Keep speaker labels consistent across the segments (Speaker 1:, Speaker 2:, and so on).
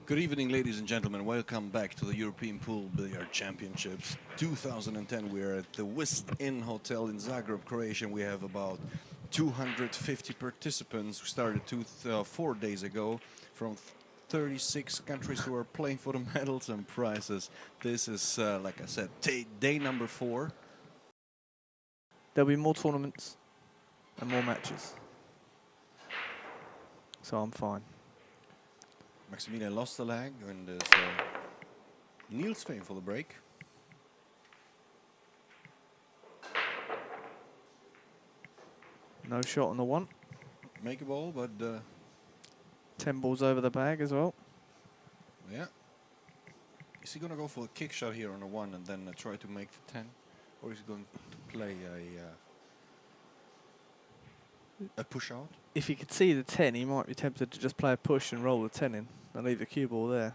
Speaker 1: Good evening, ladies and gentlemen. Welcome back to the European Pool Billiard Championships 2010. We are at the West Inn Hotel in Zagreb, Croatia. We have about 250 participants who started 4 days ago from 36 countries who are playing for the medals and prizes. This is, like I said, day number 4.
Speaker 2: There'll be more tournaments and more matches. So I'm fine.
Speaker 1: Maximilian lost the leg, and there's Niels Feijen for the break.
Speaker 2: No shot on the one.
Speaker 1: Make a ball, but
Speaker 2: 10 balls over the bag as well.
Speaker 1: yeah. Is he going to go for a kick shot here on the 1 and then try to make the 10? Or is he going to play a push out?
Speaker 2: If he could see the 10, he might be tempted to just play a push and roll the 10 in and leave the cue ball there.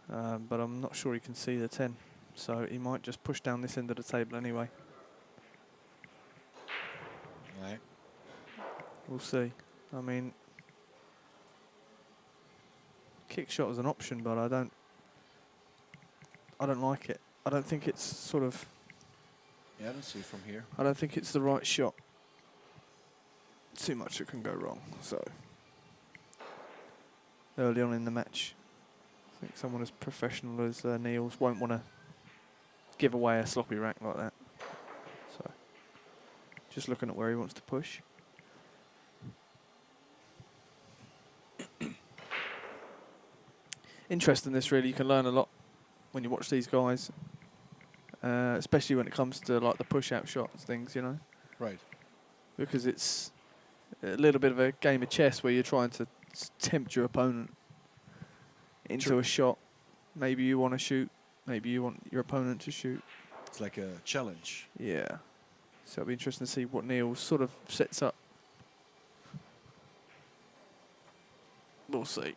Speaker 2: But I'm not sure he can see the 10. So he might just push down this end of the table anyway.
Speaker 1: Right.
Speaker 2: We'll see. I mean, kick shot is an option, but I don't like it. I don't think it's sort of...
Speaker 1: Yeah, I don't see it from here.
Speaker 2: I don't think it's the right shot. Too much that can go wrong. So early on in the match, I think someone as professional as Niels won't want to give away a sloppy rack like that. So just looking at where he wants to push. Interesting, this really. You can learn a lot when you watch these guys, especially when it comes to like the push-out shots, things, you know.
Speaker 1: Right.
Speaker 2: Because it's a little bit of a game of chess where you're trying to tempt your opponent into a shot. Maybe you want to shoot, maybe you want your opponent to shoot.
Speaker 1: It's like a challenge.
Speaker 2: Yeah. So it'll be interesting to see what Niels sort of sets up. We'll see.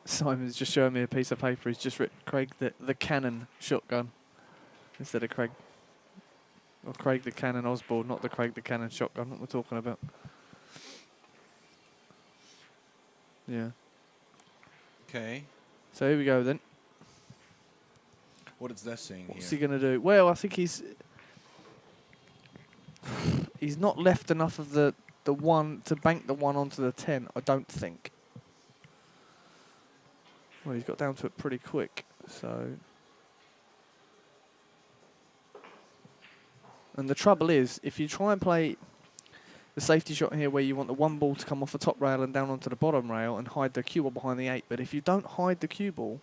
Speaker 2: Simon's just showing me a piece of paper. He's just written Craig the Cannon shotgun instead of Craig. Or Craig the Cannon Osborne, not the Craig the Cannon shotgun. What we're talking about. Yeah.
Speaker 1: Okay.
Speaker 2: So here we go then.
Speaker 1: What is that saying
Speaker 2: What's
Speaker 1: here?
Speaker 2: he going to do? Well, I think he's not left enough of the 1 to bank the 1 onto the 10, I don't think. Well, he's got down to it pretty quick, so... And the trouble is, if you try and play the safety shot here where you want the 1 ball to come off the top rail and down onto the bottom rail and hide the cue ball behind the 8, but if you don't hide the cue ball,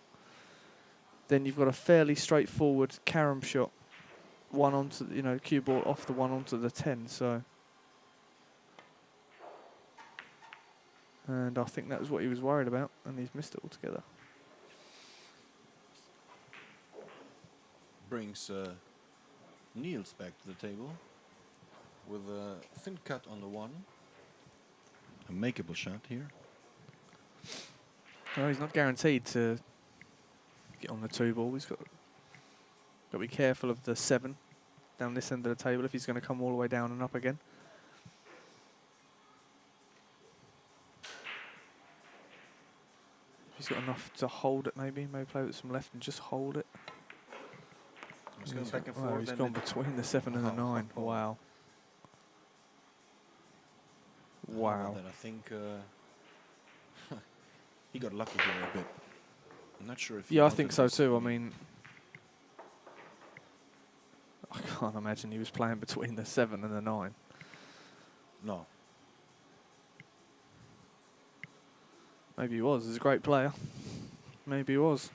Speaker 2: then you've got a fairly straightforward carom shot, 1 onto, you know, cue ball off the 1 onto the 10, so... And I think that was what he was worried about, and he's missed it altogether.
Speaker 1: Brings Niels back to the table with a thin cut on the 1. A makeable shot here.
Speaker 2: No, he's not guaranteed to get on the 2 ball. He's got to be careful of the 7 down this end of the table if he's going to come all the way down and up again. He's got enough to hold it, maybe play with some left and just hold it.
Speaker 1: He's going back and
Speaker 2: Oh,
Speaker 1: forth.
Speaker 2: he's gone between the 7 and the 9. Wow. Wow.
Speaker 1: Then I think he got lucky here a bit. I'm not sure if.
Speaker 2: Yeah, I think so too. I mean, I can't imagine he was playing between the 7 and the 9.
Speaker 1: No.
Speaker 2: Maybe he was. He's a great player. Maybe he was.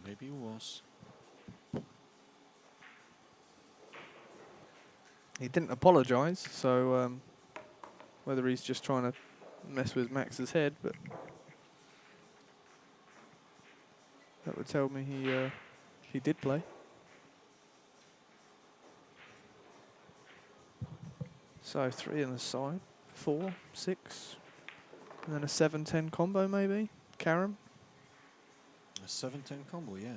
Speaker 1: Maybe he was.
Speaker 2: He didn't apologise, so whether he's just trying to mess with Max's head, but that would tell me he did play. So 3 on the side, 4, 6, and then a 7-10 combo maybe. Carom.
Speaker 1: A 7-10 combo, yeah.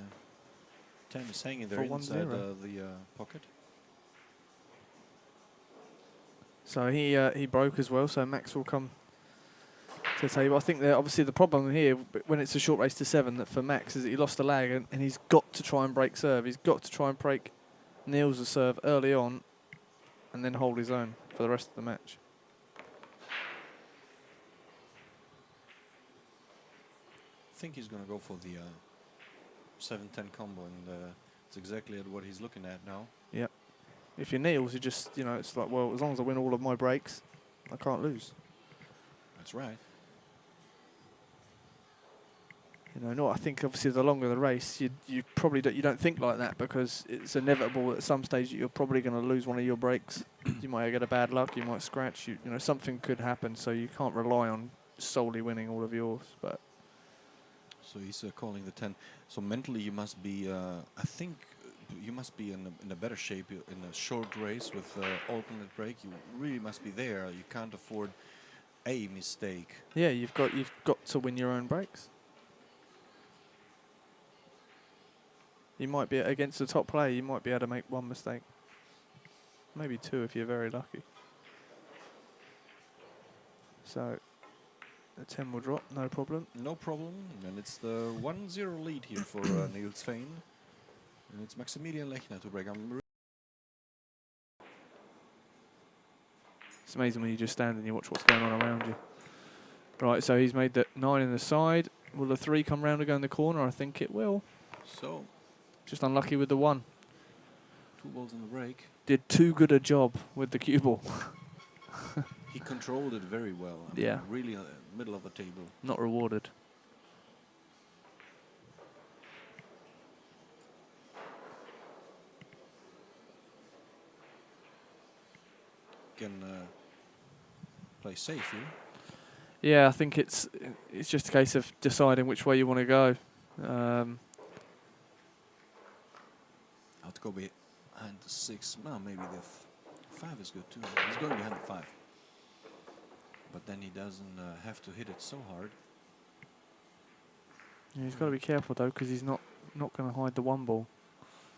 Speaker 1: 10 is hanging there
Speaker 2: For
Speaker 1: inside
Speaker 2: 1-0.
Speaker 1: the pocket.
Speaker 2: So he broke as well, so Max will come to the table. I think that obviously the problem here, when it's a short race to 7, that for Max is that he lost a lag and he's got to try and break serve. He's got to try and break Niels' serve early on and then hold his own for the rest of the match.
Speaker 1: I think he's going to go for the 7-10 combo, and it's exactly what he's looking at now.
Speaker 2: Yep. If you're Niels, you just, you know, it's like, well, as long as I win all of my breaks, I can't lose.
Speaker 1: That's right.
Speaker 2: You know, no, I think obviously the longer the race, you probably don't think like that, because it's inevitable at some stage that you're probably going to lose one of your breaks. You might get a bad luck, you might scratch, you know, something could happen, so you can't rely on solely winning all of yours. But
Speaker 1: so he's calling the 10. So mentally, you must be. I think you must be in a better shape in a short race with alternate break. You really must be there. You can't afford a mistake.
Speaker 2: yeah, you've got to win your own breaks. You might be against the top player, you might be able to make one mistake. Maybe 2 if you're very lucky. So the 10 will drop, no problem.
Speaker 1: No problem. And it's the 1-0 lead here for Niels Feijen. And it's Maximilian Lechner to break.
Speaker 2: It's amazing when you just stand and you watch what's going on around you. Right, so he's made the 9 in the side. Will the 3 come round and go in the corner? I think it will.
Speaker 1: So
Speaker 2: Just unlucky with the 1.
Speaker 1: 2 balls in the break.
Speaker 2: Did too good a job with the cue ball.
Speaker 1: He controlled it very well. I mean,
Speaker 2: Yeah.
Speaker 1: really middle of the table.
Speaker 2: Not rewarded.
Speaker 1: Can play safe here.
Speaker 2: Yeah, I think it's just a case of deciding which way you want to go.
Speaker 1: I'll go behind the 6. Well, maybe the 5 is good too. He's going behind the 5. But then he doesn't have to hit it so hard.
Speaker 2: Yeah, he's got to be careful though, because he's not going to hide the 1 ball.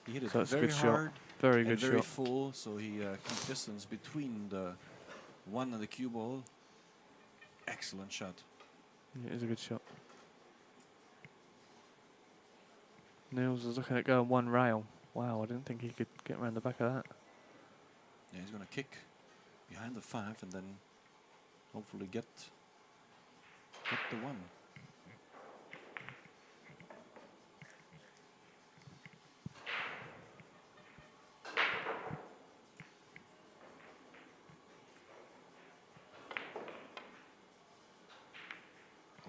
Speaker 1: He hit it
Speaker 2: So it's a
Speaker 1: very
Speaker 2: good
Speaker 1: hard,
Speaker 2: shot. Very
Speaker 1: and
Speaker 2: good
Speaker 1: very
Speaker 2: shot.
Speaker 1: full, so he keeps distance between the 1 and the cue ball. Excellent shot.
Speaker 2: Yeah, it is a good shot. Niels is looking at going 1 rail. Wow, I didn't think he could get around the back of that.
Speaker 1: Yeah, he's going to kick behind the 5 and then hopefully get the 1.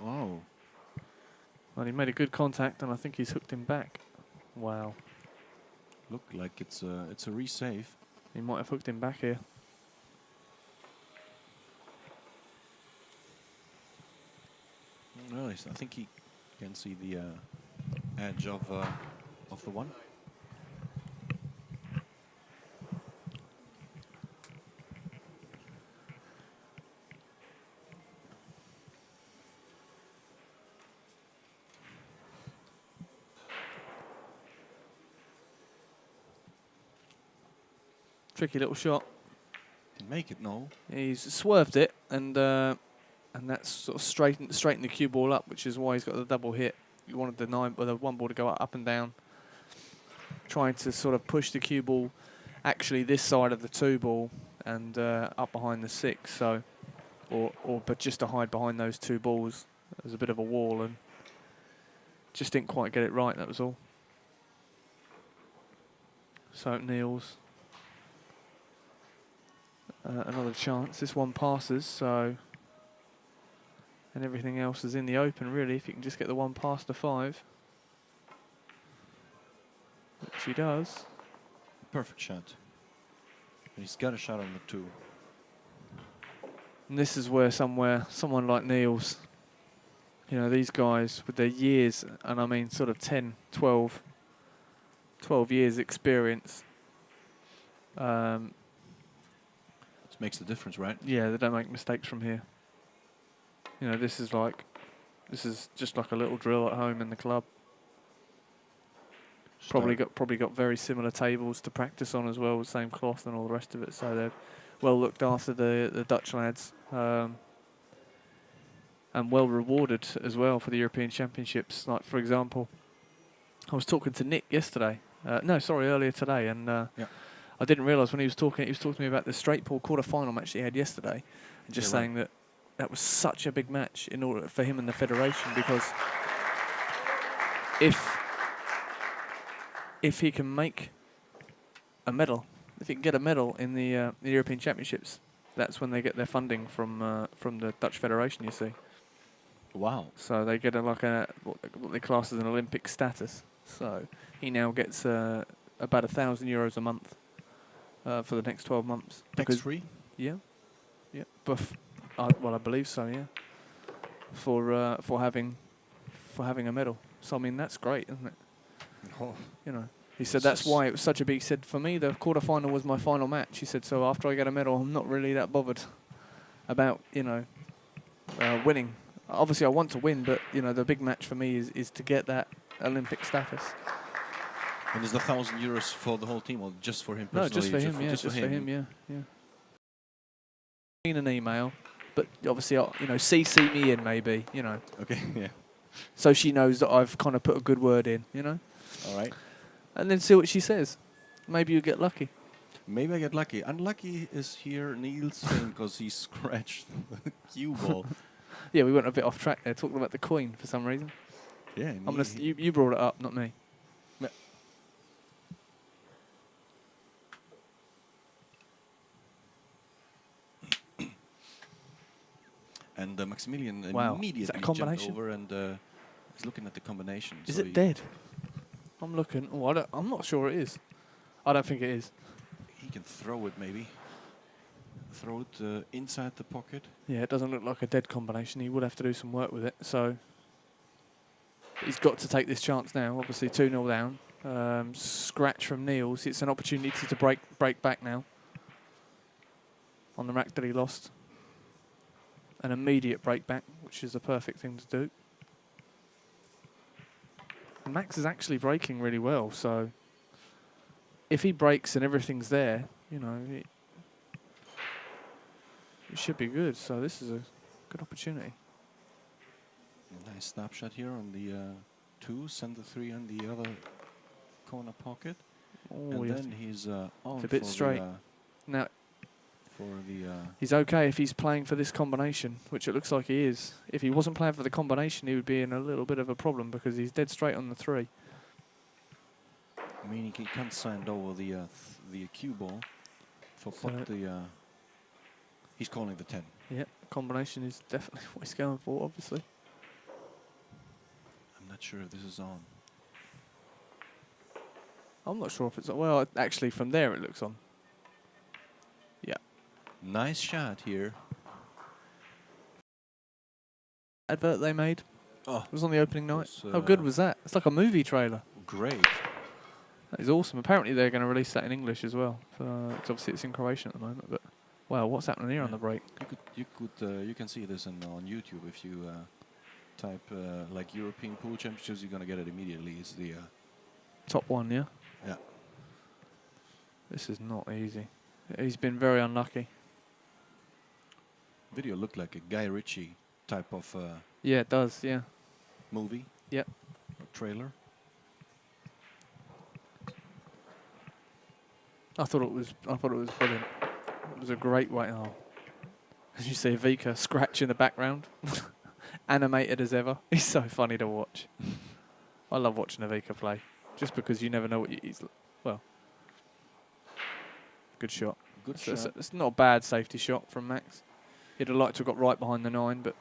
Speaker 1: Wow.
Speaker 2: Well, he made a good contact, and I think he's hooked him back. Wow.
Speaker 1: Look like it's a resave.
Speaker 2: He might have hooked him back here.
Speaker 1: Well, I think he can see the edge of the 1.
Speaker 2: Tricky little shot.
Speaker 1: Can make it, no.
Speaker 2: He's swerved it, and that's sort of straightened the cue ball up, which is why he's got the double hit. He wanted the 9, but the 1 ball to go up and down, trying to sort of push the cue ball actually this side of the 2 ball and up behind the 6. So, but just to hide behind those 2 balls. There's a bit of a wall, and just didn't quite get it right. That was all. So Niels. Another chance. This 1 passes, so, and everything else is in the open really. If you can just get the 1 past the 5, which he does.
Speaker 1: Perfect shot. And he's got a shot on the 2.
Speaker 2: And this is where someone like Niels, you know, these guys with their years, and I mean sort of 10, 12 years experience.
Speaker 1: Makes the difference, right?
Speaker 2: Yeah, they don't make mistakes from here. You know, this is just like a little drill at home in the club. Probably got very similar tables to practice on as well, with same cloth and all the rest of it. So they're well looked after, the Dutch lads, and well rewarded as well for the European Championships. Like, for example, I was talking to Nick yesterday. Earlier today, and I didn't realise when he was talking to me about the straight ball quarter-final match he had yesterday, and just saying that was such a big match in order for him and the federation, because if he can make a medal, if he can get a medal in the European Championships, that's when they get their funding from the Dutch Federation, you see.
Speaker 1: Wow.
Speaker 2: So they get what they class as an Olympic status. So he now gets about €1,000 a month for the next 12 months.
Speaker 1: Tax-free?
Speaker 2: Yeah. Yeah. I believe so, yeah. For having a medal. So I mean, that's great, isn't it?
Speaker 1: Oh.
Speaker 2: You know. He said that's why it was such a big... He said, for me, the quarter-final was my final match. He said, so after I get a medal, I'm not really that bothered about, winning. Obviously, I want to win, but, the big match for me is to get that Olympic status.
Speaker 1: And is the €1,000 for the whole team, or just for him personally?
Speaker 2: No, just for him, yeah. Just for him, yeah. In an email, but obviously, CC me in maybe,
Speaker 1: Okay, yeah.
Speaker 2: So she knows that I've kind of put a good word in,
Speaker 1: All right.
Speaker 2: And then see what she says. Maybe you get lucky.
Speaker 1: Maybe I get lucky. Unlucky is here Niels Feijen, because he scratched the cue ball.
Speaker 2: Yeah, we went a bit off track there, talking about the coin for some reason.
Speaker 1: Yeah.
Speaker 2: You brought it up, not me.
Speaker 1: And Maximilian immediately jumped over and is looking at the combination.
Speaker 2: Is it dead? I'm looking. Oh, I'm not sure it is. I don't think it is.
Speaker 1: He can throw it, maybe. Throw it inside the pocket.
Speaker 2: Yeah, it doesn't look like a dead combination. He would have to do some work with it. So he's got to take this chance now. Obviously, 2-0 down. Scratch from Niels. It's an opportunity to break back now on the rack that he lost. An immediate break back, which is the perfect thing to do. And Max is actually breaking really well, so if he breaks and everything's there, it should be good. So this is a good opportunity.
Speaker 1: Nice snapshot here on the 2, send the 3 on the other corner pocket.
Speaker 2: Oh,
Speaker 1: and then he's on
Speaker 2: it's a bit straight. Now, he's okay if he's playing for this combination, which it looks like he is. If he wasn't playing for the combination, he would be in a little bit of a problem because he's dead straight on the 3.
Speaker 1: Meaning he can't send over the cue ball for he's calling the 10.
Speaker 2: Yeah, combination is definitely what he's going for, obviously.
Speaker 1: I'm not sure if this is on.
Speaker 2: I'm not sure if it's on. Well, actually, from there it looks on. Yeah.
Speaker 1: Nice shot here.
Speaker 2: Advert they made.
Speaker 1: Oh,
Speaker 2: it was on the opening night. How good was that? It's like a movie trailer.
Speaker 1: Great.
Speaker 2: That is awesome. Apparently they're going to release that in English as well. Obviously it's in Croatian at the moment, but wow, what's happening here on the break?
Speaker 1: You can see this on YouTube if you type like European Pool Championships. You're going to get it immediately. It's the
Speaker 2: top one, yeah.
Speaker 1: Yeah.
Speaker 2: This is not easy. He's been very unlucky.
Speaker 1: Video looked like a Guy Ritchie type of
Speaker 2: yeah, it does, yeah.
Speaker 1: Movie.
Speaker 2: Yep.
Speaker 1: Or trailer.
Speaker 2: I thought it was brilliant. It was a great way. Oh, as you see, Vika scratch in the background, animated as ever. He's so funny to watch. I love watching Vika play, just because you never know what he's. Well, good shot.
Speaker 1: Good shot.
Speaker 2: It's not a bad safety shot from Max. He'd have liked to have got right behind the 9, but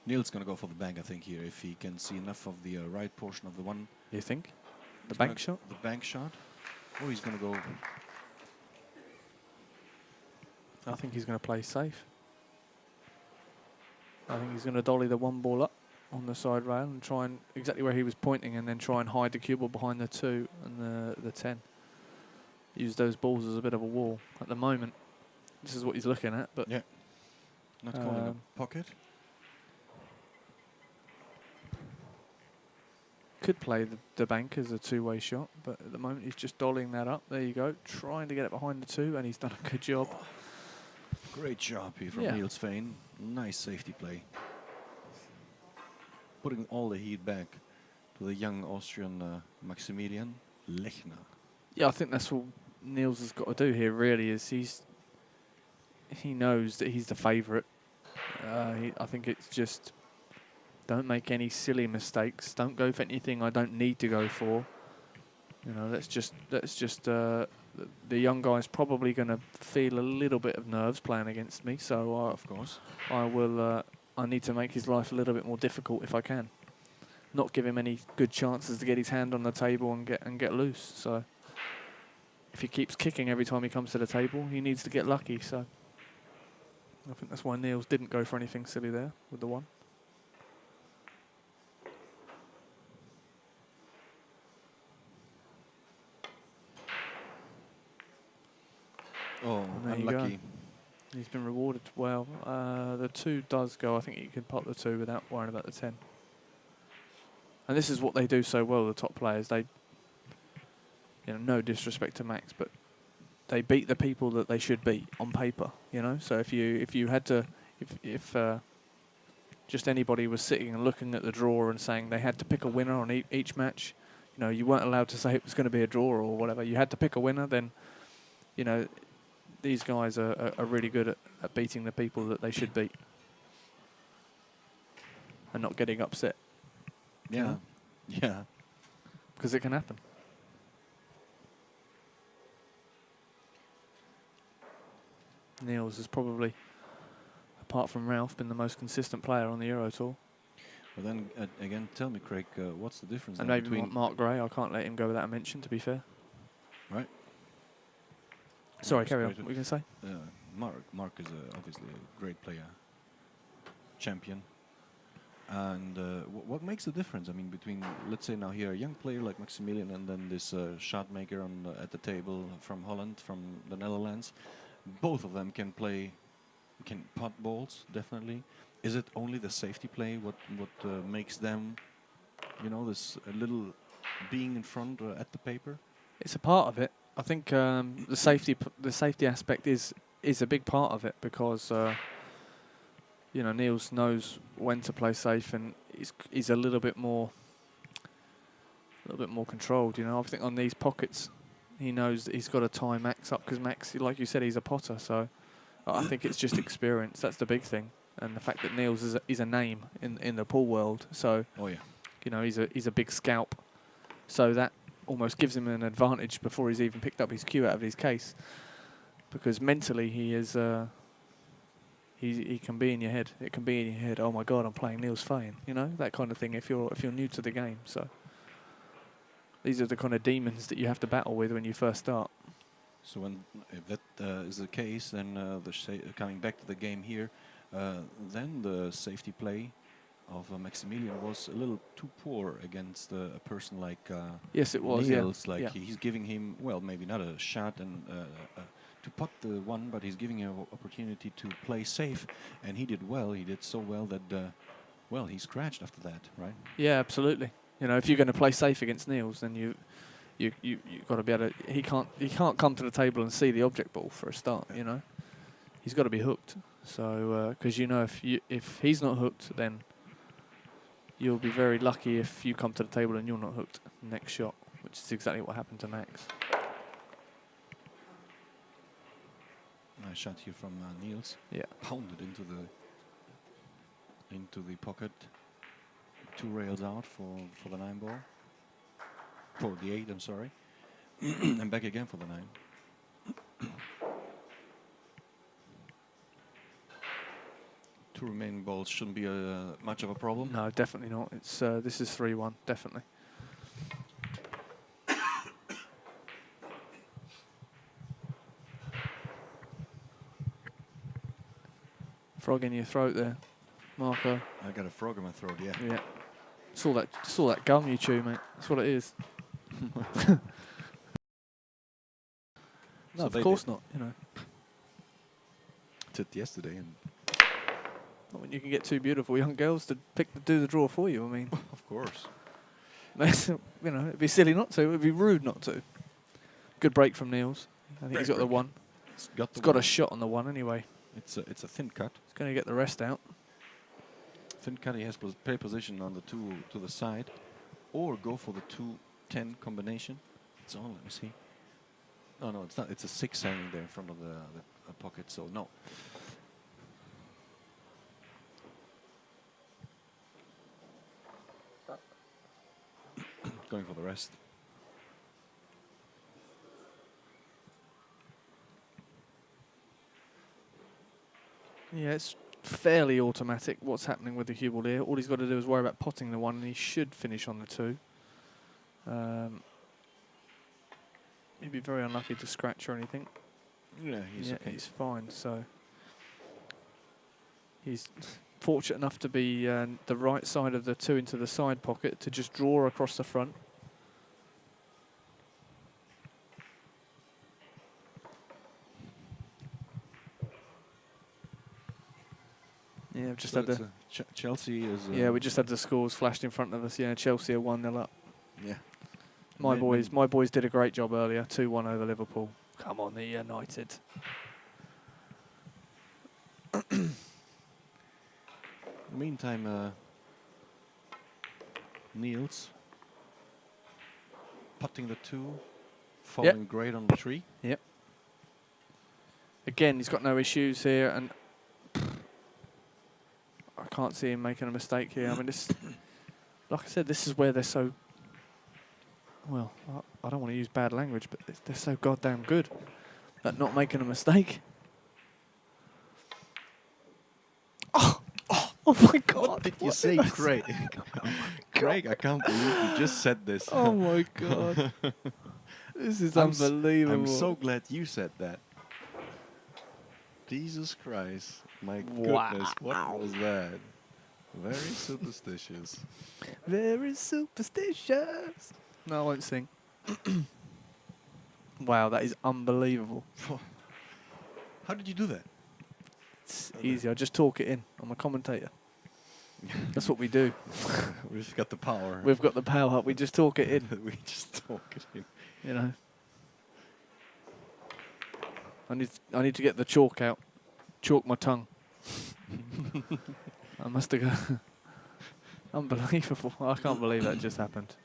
Speaker 1: Niels going to go for the bank, I think, here, if he can see enough of the right portion of the one.
Speaker 2: You think? The bank shot?
Speaker 1: The bank shot. Oh, he's going to go.
Speaker 2: I think he's going to play safe. I think he's going to dolly the 1 ball up on the side rail and try and exactly where he was pointing, and then try and hide the cue ball behind the 2 and the 10. Use those balls as a bit of a wall. At the moment, this is what he's looking at, but
Speaker 1: yeah, not calling a pocket.
Speaker 2: could play the bank as a two-way shot, but at the moment he's just dollying that up. There you go, trying to get it behind the two, and he's done a good job.
Speaker 1: Great job here from Niels Feijen. Nice safety play. Putting all the heat back to the young Austrian Maximilian Lechner.
Speaker 2: Yeah, I think that's all Niels has got to do here, really, is he knows that he's the favourite. I think it's just, don't make any silly mistakes. Don't go for anything I don't need to go for. You know, let's just the young guy's probably going to feel a little bit of nerves playing against me. So
Speaker 1: Of course.
Speaker 2: I need to make his life a little bit more difficult if I can. Not give him any good chances to get his hand on the table and get loose. So if he keeps kicking every time he comes to the table, he needs to get lucky. So I think that's why Niels didn't go for anything silly there with the one.
Speaker 1: Oh,
Speaker 2: there
Speaker 1: unlucky.
Speaker 2: He's been rewarded well. The 2 does go. I think you can pot the 2 without worrying about the 10. And this is what they do so well, the top players. They, you know, no disrespect to Max, but they beat the people that they should beat on paper, you know? So if you had to, if just anybody was sitting and looking at the draw and saying they had to pick a winner on each match, you know, you weren't allowed to say it was going to be a draw or whatever. You had to pick a winner, then, you know, these guys are really good at beating the people that they should beat and not getting upset.
Speaker 1: Yeah,
Speaker 2: you know?
Speaker 1: yeah.
Speaker 2: Because it can happen. Niels has probably, apart from Ralph, been the most consistent player on the Euro Tour.
Speaker 1: Well, then again, tell me, Craig, what's the difference
Speaker 2: And
Speaker 1: then
Speaker 2: maybe
Speaker 1: between
Speaker 2: Mark Gray, I can't let him go without a mention, to be fair.
Speaker 1: right?
Speaker 2: Sorry,
Speaker 1: Mark's
Speaker 2: carry on.
Speaker 1: great.
Speaker 2: What were you going to say?
Speaker 1: Mark is obviously a great player, champion. And what makes the difference? I mean, between, let's say now here a young player like Maximilian and then this shot maker on at the table from Holland, from the Netherlands. Both of them can pot balls, definitely. Is it only the safety play what makes them, you know, this little being in front at the paper?
Speaker 2: It's a part of it. I think the safety aspect is a big part of it because you know, Niels knows when to play safe and he's a little bit more controlled. You know, I think on these pockets, he knows that he's got to tie Max up because Max, like you said, he's a potter. So I think it's just experience. That's the big thing, and the fact that Niels is a name in the pool world. So you know, he's a big scalp. So that almost gives him an advantage before he's even picked up his cue out of his case, because mentally he is. He can be in your head. It can be in your head. Oh my God, I'm playing Niels Feijen. You know, that kind of thing. If you're new to the game, so these are the kind of demons that you have to battle with when you first start.
Speaker 1: So if that is the case, then coming back to the game here, then the safety play of Maximilian was a little too poor against a person like
Speaker 2: yes, it was.
Speaker 1: Niels.
Speaker 2: Yeah.
Speaker 1: Like
Speaker 2: yeah.
Speaker 1: he's giving him, well, maybe not a shot and to pot the one, but he's giving him an opportunity to play safe, and he did well. He did so well that, well, he scratched after that, right?
Speaker 2: Yeah, absolutely. You know, if you're going to play safe against Niels, then you've got to be able to. He can't come to the table and see the object ball for a start. You know, he's got to be hooked. So because you know, if he's not hooked, then you'll be very lucky if you come to the table and you're not hooked next shot, which is exactly what happened to Max.
Speaker 1: Nice shot here from Niels.
Speaker 2: Yeah.
Speaker 1: Pounded into the pocket. 2 rails out for the 9 ball. For the 8, I'm sorry. And back again for the 9. 2 remaining balls shouldn't be much of a problem.
Speaker 2: No, definitely not. It's this is 3-1, definitely. Frog in your throat there, Marco.
Speaker 1: I got a frog in my throat, yeah.
Speaker 2: Yeah. It's all that gum you chew, mate. That's what it is. No,
Speaker 1: So
Speaker 2: of course not, you know.
Speaker 1: Did yesterday, and
Speaker 2: Not when you can get 2 beautiful young girls to do the draw for you, I mean.
Speaker 1: of course.
Speaker 2: You know, it'd be silly not to. It'd be rude not to. Good break from Niels. I think he's got the one.
Speaker 1: He's got
Speaker 2: a shot on the one anyway.
Speaker 1: It's a thin cut.
Speaker 2: He's going to get the rest out.
Speaker 1: Thin cut. He has play position on the 2 to the side, or go for the 2-10 combination. It's on. Let me see. Oh no, it's not. It's a 6 hanging there in front of the pocket. So no. Going for the rest.
Speaker 2: Yeah, it's fairly automatic what's happening with the cue ball here. All he's got to do is worry about potting the 1, and he should finish on the 2. He'd be very unlucky to scratch or anything.
Speaker 1: Yeah, he's okay.
Speaker 2: He's fine. So he's fortunate enough to be the right side of the 2 into the side pocket to just draw across the front. Yeah, I've just
Speaker 1: So
Speaker 2: had the
Speaker 1: Chelsea is.
Speaker 2: yeah, we just had the scores flashed in front of us. Yeah, Chelsea are 1-0 up.
Speaker 1: Yeah.
Speaker 2: My boys did a great job earlier. 2-1 over Liverpool. Come on, the United.
Speaker 1: In the meantime, Niels putting the 2, falling great on the 3.
Speaker 2: Yep. Again, he's got no issues here, and I can't see him making a mistake here. I mean, this, like I said, this is where they're so. Well, I don't want to use bad language, but they're so goddamn good at not making a mistake. Oh my God!
Speaker 1: What did you say, Craig? Craig, I can't believe you just said this.
Speaker 2: Oh my God! This is unbelievable.
Speaker 1: I'm so glad you said that. Jesus Christ! My goodness, what was that? Very superstitious.
Speaker 2: Very superstitious. No, I won't sing. Wow, that is unbelievable.
Speaker 1: How did you do that?
Speaker 2: It's easy. I just talk it in. I'm a commentator. That's what we do.
Speaker 1: We've got the power.
Speaker 2: We've got the power. We just talk it in.
Speaker 1: We just talk it in.
Speaker 2: You know. I need to get the chalk out. Chalk my tongue. I must have got. Unbelievable. I can't believe that just happened.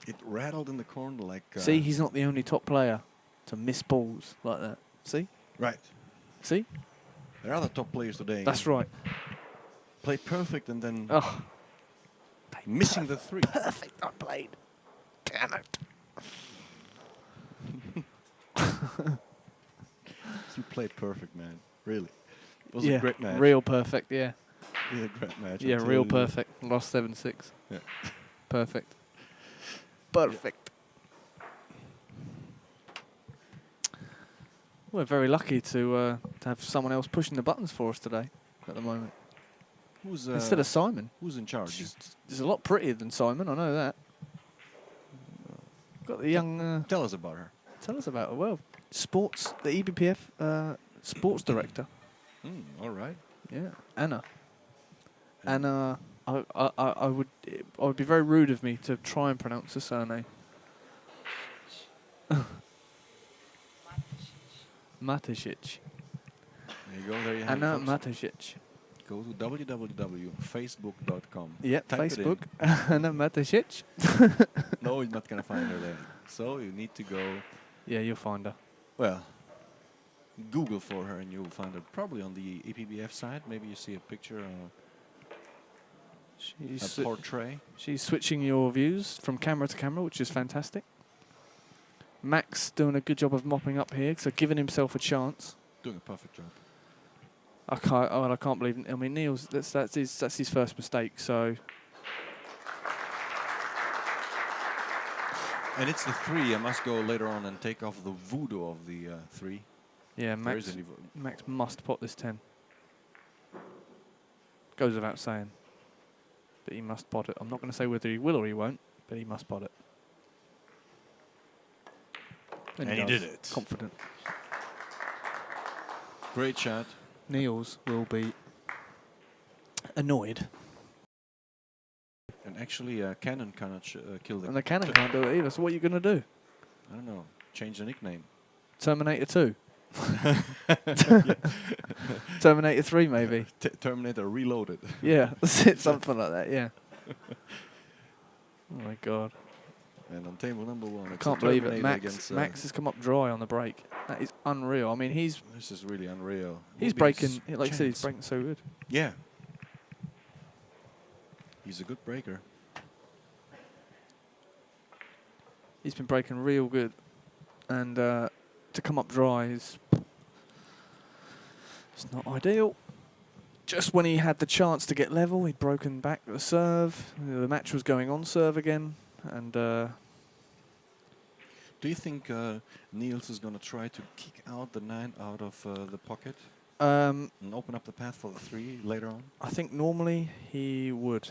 Speaker 1: It rattled in the corner like...
Speaker 2: See, he's not the only top player to miss balls like that. See?
Speaker 1: Right.
Speaker 2: See?
Speaker 1: There are other top players today.
Speaker 2: That's right.
Speaker 1: Play perfect and then
Speaker 2: Missing
Speaker 1: the 3.
Speaker 2: Perfect unplayed. Damn it.
Speaker 1: You played perfect, man. Really. It was a great match.
Speaker 2: Real perfect, yeah.
Speaker 1: Yeah, great match.
Speaker 2: Yeah, real perfect. Lost 7-6.
Speaker 1: Yeah.
Speaker 2: Perfect. Perfect. We're very lucky to have someone else pushing the buttons for us today at the moment.
Speaker 1: Who's
Speaker 2: instead of Simon.
Speaker 1: Who's in charge?
Speaker 2: She's a lot prettier than Simon, I know that. Got the young...
Speaker 1: tell us about her.
Speaker 2: Tell us about her. Well, sports, the EBPF sports director.
Speaker 1: All right.
Speaker 2: Yeah, Anna. Anna, I would be very rude of me to try and pronounce her surname. Matisic.
Speaker 1: There you go. There you have
Speaker 2: Anna
Speaker 1: it,
Speaker 2: Matisic.
Speaker 1: Go to www.facebook.com.
Speaker 2: Yeah, Facebook. Anna Matisic.
Speaker 1: No, you're not going to find her there. So you need to go...
Speaker 2: Yeah, you'll find her.
Speaker 1: Well, Google for her and you'll find her probably on the EPBF side. Maybe you see a picture of a portrait.
Speaker 2: She's switching your views from camera to camera, which is fantastic. Max doing a good job of mopping up here, so giving himself a chance.
Speaker 1: Doing a perfect job.
Speaker 2: I can't believe. I mean, Niels. That's his first mistake. So.
Speaker 1: And it's the 3. I must go later on and take off the voodoo of the 3.
Speaker 2: Yeah, Max must pot this 10. Goes without saying. But he must pot it. I'm not going to say whether he will or he won't, but he must pot it.
Speaker 1: And he did it.
Speaker 2: Confident.
Speaker 1: Great shot.
Speaker 2: Niels will be annoyed.
Speaker 1: And actually, a cannon cannot kill the...
Speaker 2: And the cannon can't do it either, so what are you going to do?
Speaker 1: I don't know. Change the nickname.
Speaker 2: Terminator 2?
Speaker 1: Yeah.
Speaker 2: Terminator 3, maybe?
Speaker 1: Terminator Reloaded.
Speaker 2: Yeah, that's it, something like that, yeah. Oh, my God.
Speaker 1: And on table number 1, it's
Speaker 2: Can't
Speaker 1: a
Speaker 2: believe it.
Speaker 1: Terminator
Speaker 2: Max,
Speaker 1: against...
Speaker 2: Max has come up dry on the break. That is unreal. I mean,
Speaker 1: This is really unreal.
Speaker 2: he's
Speaker 1: Will be
Speaker 2: breaking,
Speaker 1: his
Speaker 2: like I said, he's
Speaker 1: chance.
Speaker 2: breaking so good.
Speaker 1: Yeah. He's a good breaker.
Speaker 2: He's been breaking real good. And to come up dry is... It's not ideal. Just when he had the chance to get level, he'd broken back the serve. The match was going on serve again. And...
Speaker 1: Do you think Niels is going to try to kick out the 9 out of the pocket
Speaker 2: and
Speaker 1: and open up the path for the 3 later on?
Speaker 2: I think normally he would.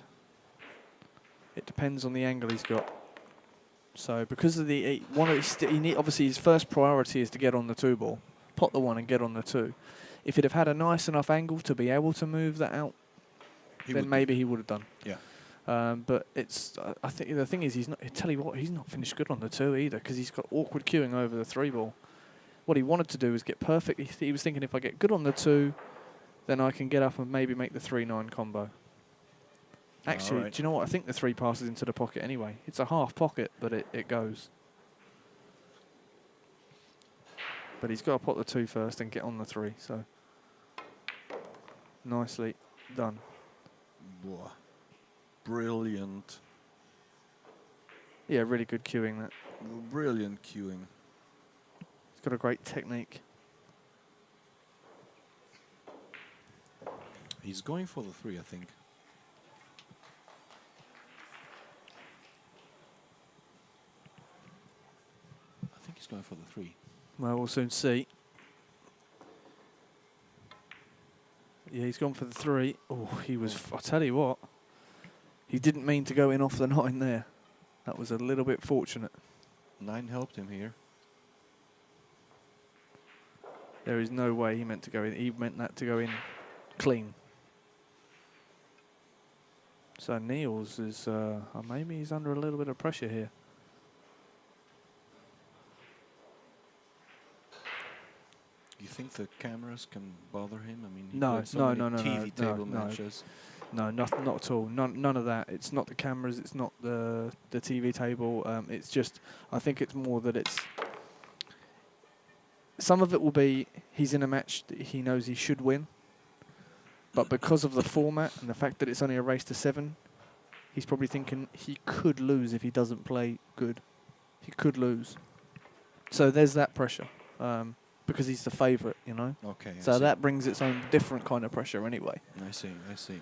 Speaker 2: It depends on the angle he's got. So because of the obviously his first priority is to get on the 2 ball, pot the 1 and get on the 2. If he'd have had a nice enough angle to be able to move that out, then maybe he would have done.
Speaker 1: Yeah.
Speaker 2: But it's I think the thing is he's not. I tell you what, he's not finished good on the 2 either because he's got awkward cueing over the 3 ball. What he wanted to do was get perfect. He was thinking if I get good on the 2, then I can get up and maybe make the 3-9 combo. Actually,
Speaker 1: right.
Speaker 2: do you know what? I think the 3 passes into the pocket anyway. It's a half pocket, but it goes. But he's got to pot the 2 first and get on the 3. So nicely done.
Speaker 1: Whoa. Brilliant.
Speaker 2: Yeah, really good cueing that.
Speaker 1: Brilliant cueing.
Speaker 2: He's got a great technique.
Speaker 1: He's going for the 3, I think. I think he's going for the 3.
Speaker 2: Well, we'll soon see. Yeah, he's gone for the 3. Oh, he was... I'll tell you what. He didn't mean to go in off the 9 there. That was a little bit fortunate.
Speaker 1: 9 helped him here.
Speaker 2: There is no way he meant to go in. He meant that to go in clean. So Niels is... maybe he's under a little bit of pressure here.
Speaker 1: Do you think the cameras can bother him? I mean, he
Speaker 2: No,
Speaker 1: played so many
Speaker 2: no,
Speaker 1: TV table matches.
Speaker 2: No, not at all. None of that. It's not the cameras. It's not the TV table. It's just, I think it's more that it's. Some of it will be he's in a match that he knows he should win, but because of the format and the fact that it's only a race to 7, he's probably thinking he could lose if he doesn't play good. He could lose. So there's that pressure, because he's the favourite, you know.
Speaker 1: Okay.
Speaker 2: So that brings its own different kind of pressure anyway.
Speaker 1: I see. I see.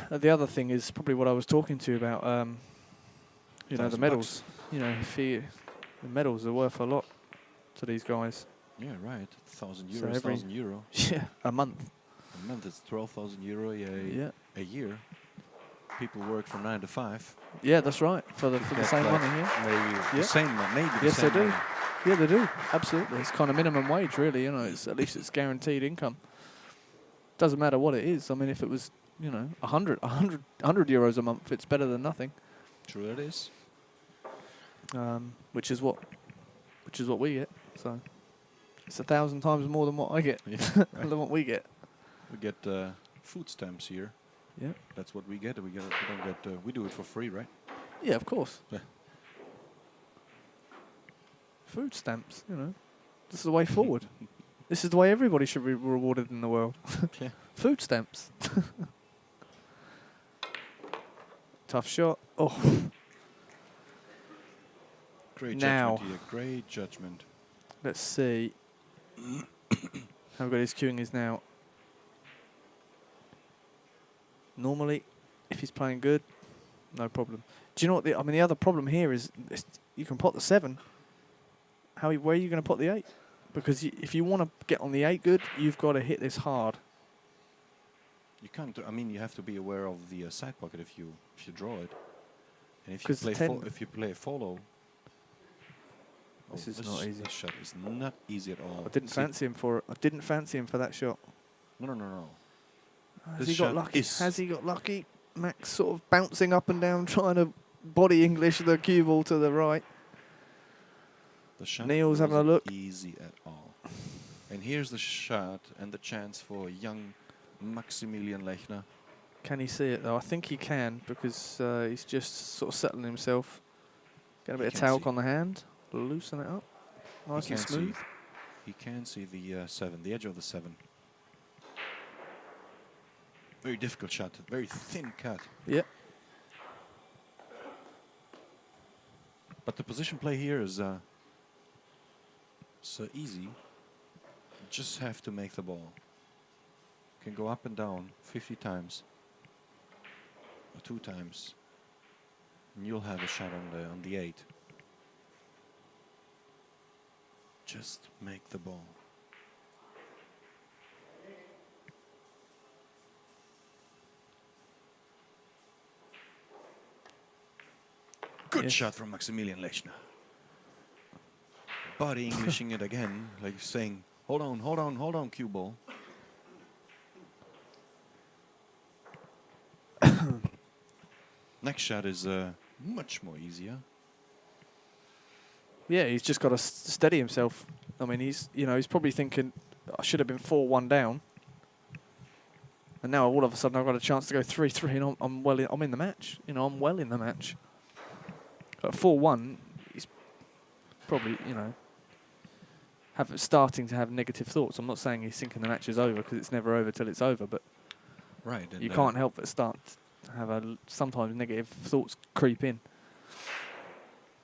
Speaker 2: The other thing is probably what I was talking to you about, you know, the
Speaker 1: $1,000
Speaker 2: medals. You know, the medals are worth a lot to these guys.
Speaker 1: Yeah, right. 1,000
Speaker 2: So
Speaker 1: euros,
Speaker 2: every-
Speaker 1: 1,000 euro.
Speaker 2: Yeah, a month.
Speaker 1: A month is 12,000 euro
Speaker 2: Yeah,
Speaker 1: a year. People work from 9 to 5.
Speaker 2: yeah, that's right. For the
Speaker 1: Get
Speaker 2: same
Speaker 1: like
Speaker 2: money, yeah.
Speaker 1: Maybe
Speaker 2: Yeah.
Speaker 1: the same. Maybe the
Speaker 2: Yes,
Speaker 1: same
Speaker 2: they do.
Speaker 1: money.
Speaker 2: Yeah, they do. Absolutely. It's kind of minimum wage, really. You know, it's at least it's guaranteed income. Doesn't matter what it is. I mean, if it was, you know, 100 euros a month, it's better than nothing.
Speaker 1: True, that is.
Speaker 2: Which is what we get. So it's 1,000 times more than what I get,
Speaker 1: Yeah,
Speaker 2: than what we get.
Speaker 1: We get food stamps here.
Speaker 2: Yeah.
Speaker 1: That's what we get. We don't get. We do it for free, right?
Speaker 2: Yeah, of course.
Speaker 1: Yeah.
Speaker 2: Food stamps, you know. This is the way forward. This is the way everybody should be rewarded in the world.
Speaker 1: Yeah.
Speaker 2: Food stamps. Tough shot. Oh.
Speaker 1: Great
Speaker 2: Now.
Speaker 1: judgment here. Great judgment.
Speaker 2: Let's see how good his cueing is now. Normally, if he's playing good, no problem. Do you know what? The other problem here is you can pot the 7. Where are you going to put the 8? Because if you want to get on the 8 good, you've got to hit this hard.
Speaker 1: You can't. I mean, you have to be aware of the side pocket if you draw it, and if you
Speaker 2: 'Cause
Speaker 1: play
Speaker 2: 10
Speaker 1: if you play follow.
Speaker 2: This is not easy.
Speaker 1: This shot is not easy at all.
Speaker 2: I didn't fancy him for it. I didn't fancy him for that shot.
Speaker 1: No.
Speaker 2: Has
Speaker 1: This
Speaker 2: he got
Speaker 1: shot
Speaker 2: lucky?
Speaker 1: is-
Speaker 2: Has he got lucky? Max sort of bouncing up and down, trying to body English the cue ball to the right.
Speaker 1: The shot
Speaker 2: Niels having a
Speaker 1: wasn't
Speaker 2: look.
Speaker 1: easy at all. And here's the shot and the chance for young Maximilian Lechner.
Speaker 2: Can he see it though? I think he can because he's just sort of settling himself. Get a bit of talc on the hand, loosen it up, nice and smooth.
Speaker 1: He can see the 7, the edge of the 7. Very difficult shot, very thin cut.
Speaker 2: Yep.
Speaker 1: But the position play here is so easy. You just have to make the ball. Can go up and down 50 times or 2 times, and you'll have a shot on the 8. Just make the ball. Good shot from Maximilian Lechner. Body Englishing it again, like saying, hold on, hold on, hold on, cue ball. Next shot is much more easier.
Speaker 2: Yeah, he's just got to steady himself. I mean, he's probably thinking, I should have been 4-1 down. And now all of a sudden I've got a chance to go 3-3 and I'm in the match. I'm well in the match. At 4-1, he's probably, starting to have negative thoughts. I'm not saying he's thinking the match is over because it's never over till it's over, but
Speaker 1: right,
Speaker 2: you can't help but start to have sometimes negative thoughts creep in.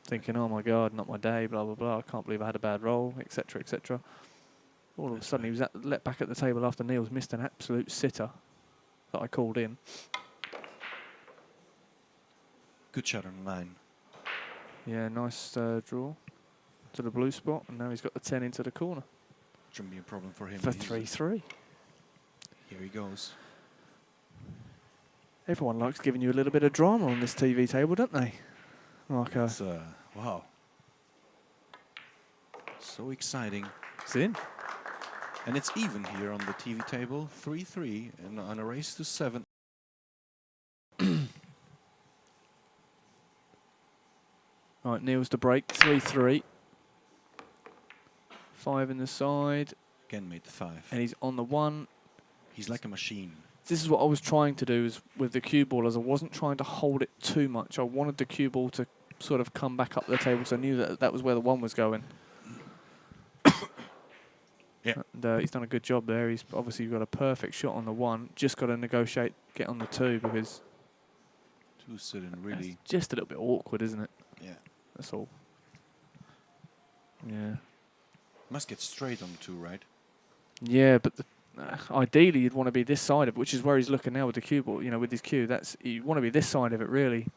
Speaker 2: Thinking, oh my God, not my day, blah, blah, blah. I can't believe I had a bad roll, etc., etc. All of a sudden, he was let back at the table after Niels missed an absolute sitter that I called in.
Speaker 1: Good shot on 9.
Speaker 2: Yeah, nice draw to the blue spot, and now he's got the 10 into the corner.
Speaker 1: Shouldn't be a problem for him.
Speaker 2: For 3-3.
Speaker 1: Here he goes.
Speaker 2: Everyone likes giving you a little bit of drama on this TV table, don't they? Like
Speaker 1: wow. So exciting.
Speaker 2: It's in.
Speaker 1: And it's even here on the TV table, 3-3, and on a race to 7.
Speaker 2: Right, Niels to break, 3-3. 5 in the side.
Speaker 1: Again made the 5.
Speaker 2: And he's on the 1.
Speaker 1: He's like a machine.
Speaker 2: This is what I was trying to do with the cue ball, as I wasn't trying to hold it too much. I wanted the cue ball to sort of come back up the table, so I knew that was where the 1 was going.
Speaker 1: Yeah.
Speaker 2: And he's done a good job there. He's obviously got a perfect shot on the 1. Just got to negotiate, get on the 2, because
Speaker 1: 2 sitting really.
Speaker 2: Just a little bit awkward, isn't it?
Speaker 1: Yeah.
Speaker 2: That's all. Yeah.
Speaker 1: Must get straight on the 2, right?
Speaker 2: Yeah, but ideally you'd want to be this side of it, which is where he's looking now with the cue ball. With his cue, you want to be this side of it really,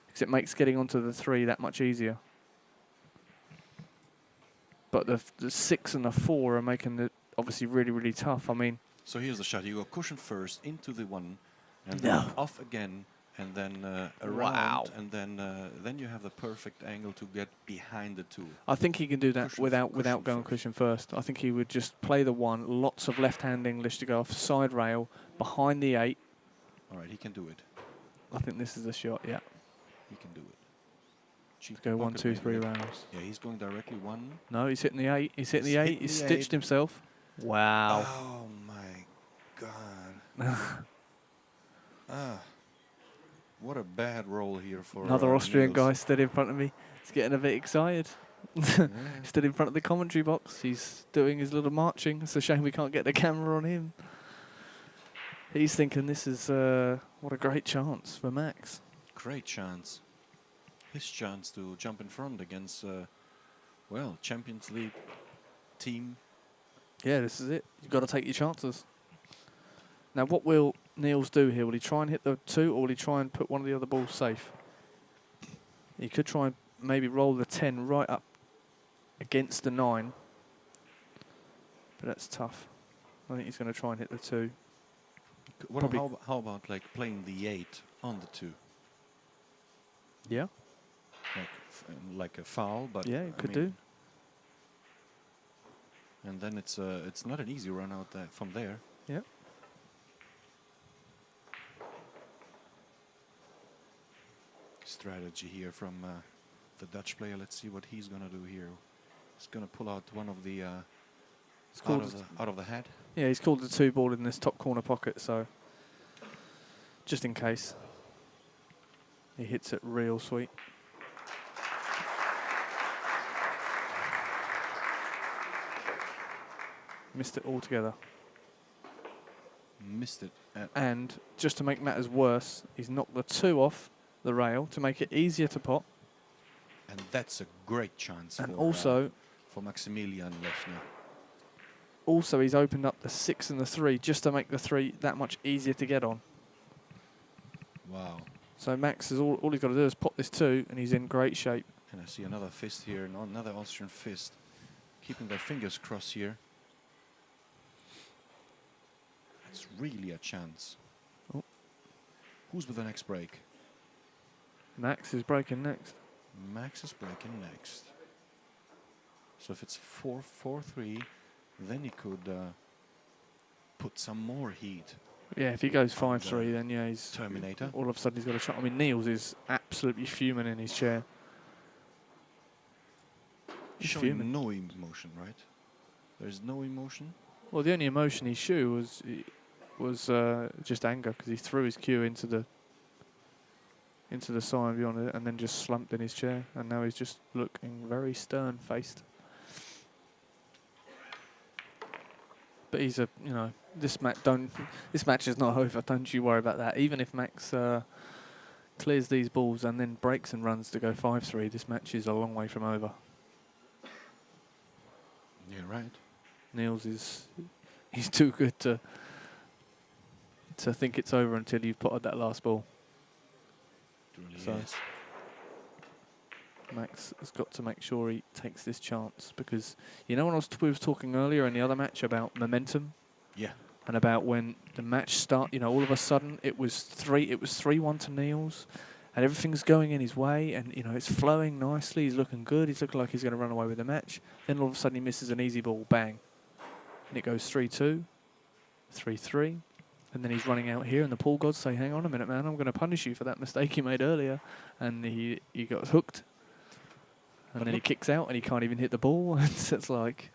Speaker 2: because it makes getting onto the 3 that much easier. But the 6 and the 4 are making it obviously really, really tough. I mean.
Speaker 1: So here's the shot. You go cushion first into the 1, and then off again, and then around, and then you have the perfect angle to get behind the 2.
Speaker 2: I think he can do that without going cushion first. I think he would just play the 1, lots of left-hand English to go off side rail behind the 8.
Speaker 1: All right, he can do it.
Speaker 2: I think this is the shot. Yeah.
Speaker 1: He can do it.
Speaker 2: Let's go 1, 2, 3 rounds.
Speaker 1: Yeah, he's going directly 1.
Speaker 2: No, he's hitting the 8. He's hitting the 8. He's stitched himself. Wow.
Speaker 1: Oh my God. What a bad roll here for
Speaker 2: another Austrian
Speaker 1: Niels.
Speaker 2: guy stood in front of me. He's getting a bit excited. Stood in front of the commentary box. He's doing his little marching. It's a shame we can't get the camera on him. He's thinking this is what a great chance for Max.
Speaker 1: Great chance. His chance to jump in front against, Champions League team.
Speaker 2: Yeah, this is it. You've got to take your chances. Now, what will Niels do here? Will he try and hit the 2, or will he try and put one of the other balls safe? He could try and maybe roll the 10 right up against the 9. But that's tough. I think he's going to try and hit the 2.
Speaker 1: How about like playing the 8 on the 2?
Speaker 2: Yeah.
Speaker 1: Like a foul, but
Speaker 2: yeah, it could do.
Speaker 1: And then it's not an easy run out there from there.
Speaker 2: Yeah.
Speaker 1: strategy here from the Dutch player. Let's see what he's gonna do here. He's gonna pull out one of the out of the head.
Speaker 2: Yeah, he's called the 2-ball in this top corner pocket, so just in case. He hits it real sweet. Missed it altogether.
Speaker 1: Missed it.
Speaker 2: And just to make matters worse, he's knocked the 2 off the rail to make it easier to pot.
Speaker 1: And that's a great chance
Speaker 2: And
Speaker 1: for,
Speaker 2: also,
Speaker 1: for Maximilian Lechner.
Speaker 2: also he's opened up the 6 and the 3 just to make the 3 that much easier to get on.
Speaker 1: Wow.
Speaker 2: So Max is all he's got to do is pot this 2 and he's in great shape.
Speaker 1: And I see another fist here, another Austrian fist. Keeping their fingers crossed here. It's really a chance.
Speaker 2: Oh.
Speaker 1: Who's with the next break?
Speaker 2: Max is breaking next.
Speaker 1: Max is breaking next. So if it's 4-4-3, then he could put some more heat.
Speaker 2: Yeah, if he goes 5-3, then yeah, he's
Speaker 1: Terminator.
Speaker 2: all of a sudden he's got a shot. I mean, Niels is absolutely fuming in his chair.
Speaker 1: He's
Speaker 2: He's
Speaker 1: showing
Speaker 2: fuming.
Speaker 1: no emotion, right? There's no emotion.
Speaker 2: Well, the only emotion he showed was just anger because he threw his cue into the side beyond it and then just slumped in his chair, and now he's just looking very stern-faced. But he's this match is not over. Don't you worry about that. Even if Max clears these balls and then breaks and runs to go 5-3, this match is a long way from over.
Speaker 1: Yeah, right.
Speaker 2: Niels he's too good to think it's over until you've potted that last ball.
Speaker 1: It really
Speaker 2: So
Speaker 1: is.
Speaker 2: Max has got to make sure he takes this chance because when we was talking earlier in the other match about momentum.
Speaker 1: Yeah.
Speaker 2: And about when the match start, all of a sudden it was 3-1 to Niels, and everything's going in his way, and it's flowing nicely. He's looking good. He's looking like he's going to run away with the match. Then all of a sudden he misses an easy ball, bang, and it goes 3-2, 3-3, and then he's running out here, and the pool gods say, "Hang on a minute, man, I'm going to punish you for that mistake you made earlier," and he got hooked, and then he kicks out, and he can't even hit the ball. It's like.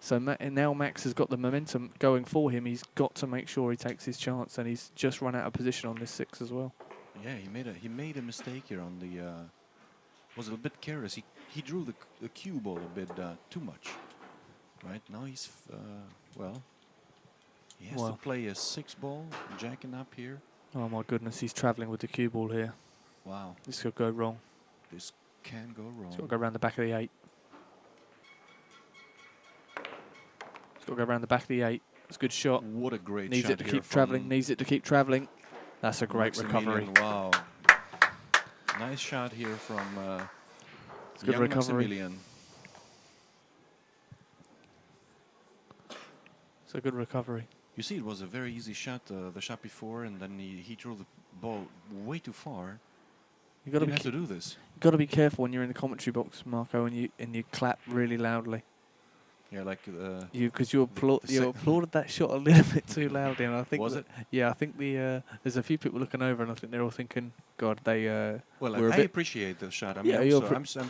Speaker 2: So now Max has got the momentum going for him. He's got to make sure he takes his chance, and he's just run out of position on this 6 as well.
Speaker 1: Yeah, he made a mistake here on the. Was a bit careless. He drew the cue ball a bit too much. Right now he's he has to play a 6 ball, jacking up here.
Speaker 2: Oh my goodness, he's travelling with the cue ball here.
Speaker 1: Wow,
Speaker 2: This could go wrong.
Speaker 1: this can go wrong.
Speaker 2: He's got to go around the back of the 8. He's got to go around the back of the 8. It's a good shot.
Speaker 1: What a great
Speaker 2: Needs
Speaker 1: shot
Speaker 2: it to
Speaker 1: here
Speaker 2: keep
Speaker 1: from
Speaker 2: travelling. Needs it to keep travelling. That's a great recovery.
Speaker 1: Maximilian. Wow, nice shot here from
Speaker 2: It's a good
Speaker 1: young
Speaker 2: recovery.
Speaker 1: Maximilian.
Speaker 2: It's a good recovery.
Speaker 1: You see, it was a very easy shot, the shot before, and then he threw the ball way too far.
Speaker 2: You got
Speaker 1: Didn't have to do this.
Speaker 2: got to be careful when you're in the commentary box, Marco, and you clap really loudly.
Speaker 1: Yeah, like
Speaker 2: Because you
Speaker 1: the
Speaker 2: applauded that shot a little bit too loudly, and I think
Speaker 1: Was it?
Speaker 2: Yeah, I think there's a few people looking over, and I think they're all thinking, God, they
Speaker 1: Well,
Speaker 2: were a
Speaker 1: I
Speaker 2: bit.
Speaker 1: appreciate the shot. I
Speaker 2: Yeah,
Speaker 1: mean,
Speaker 2: you're
Speaker 1: I'm sorry.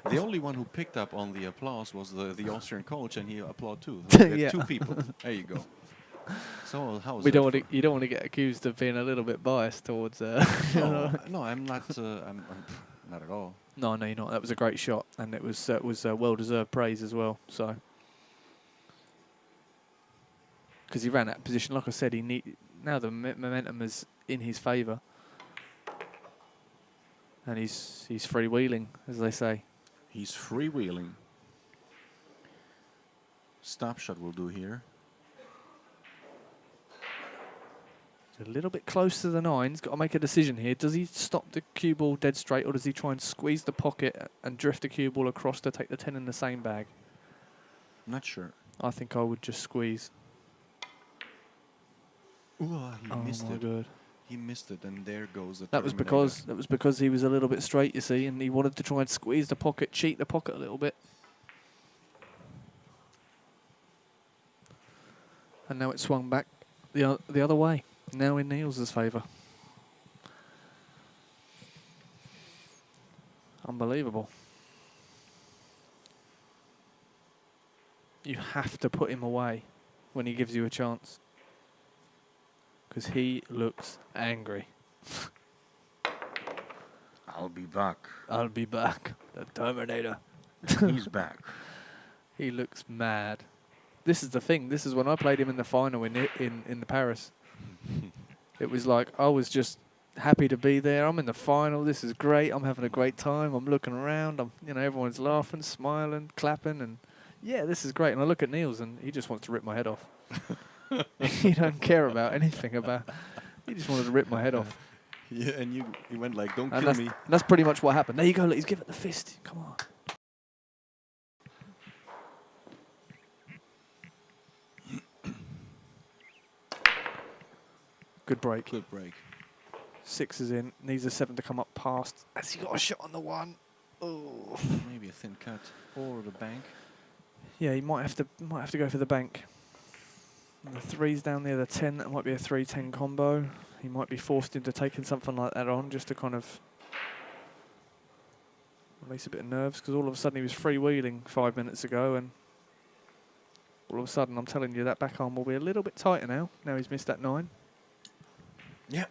Speaker 1: The only one who picked up on the applause was the Austrian coach, and he applauded too.
Speaker 2: Yeah.
Speaker 1: 2 people. There you go. So how was
Speaker 2: We
Speaker 1: it?
Speaker 2: you don't want to get accused of being a little bit biased towards.
Speaker 1: No, I'm not. I'm not at all.
Speaker 2: No, you're not. That was a great shot, and it was well-deserved praise as well. So, because he ran that position, like I said, now the momentum is in his favour, and he's freewheeling, as they say.
Speaker 1: He's freewheeling. Stop shot will do here.
Speaker 2: A little bit close to the 9. He's got to make a decision here. Does he stop the cue ball dead straight, or does he try and squeeze the pocket and drift the cue ball across to take the 10 in the same bag?
Speaker 1: Not sure.
Speaker 2: I think I would just squeeze.
Speaker 1: Ooh, he missed
Speaker 2: my
Speaker 1: it.
Speaker 2: God.
Speaker 1: He missed it, and there goes the.
Speaker 2: That was because he was a little bit straight, you see, and he wanted to try and squeeze the pocket, cheat the pocket a little bit. And now it swung back the other way. Now in Niels' favour. unbelievable. You have to put him away when he gives you a chance. Because he looks angry.
Speaker 3: I'll be back.
Speaker 2: I'll be back. The Terminator.
Speaker 3: He's back.
Speaker 2: He looks mad. This is the thing. This is when I played him in the final in the Paris. It was like I was just happy to be there. I'm in the final. This is great. I'm having a great time. I'm looking around. Everyone's laughing, smiling, clapping, and yeah, this is great. And I look at Niels, and he just wants to rip my head off. He don't care about anything about. He just wanted to rip my head off.
Speaker 1: Yeah, and you went like, don't
Speaker 2: And
Speaker 1: kill me.
Speaker 2: that's pretty much what happened. There you go. Look, he's giving it the fist. Come on. Good break.
Speaker 1: Good break.
Speaker 2: 6 is in. Needs a 7 to come up past. Has he got a shot on the 1? Oh.
Speaker 1: Maybe a thin cut or the bank.
Speaker 2: Yeah, he might have to go for the bank. And the 3's down there, the 10, that might be a 3-10 combo. He might be forced into taking something like that on just to kind of release a bit of nerves, because all of a sudden he was freewheeling 5 minutes ago, and all of a sudden, I'm telling you, that backarm will be a little bit tighter now. Now he's missed that 9.
Speaker 1: Yeah.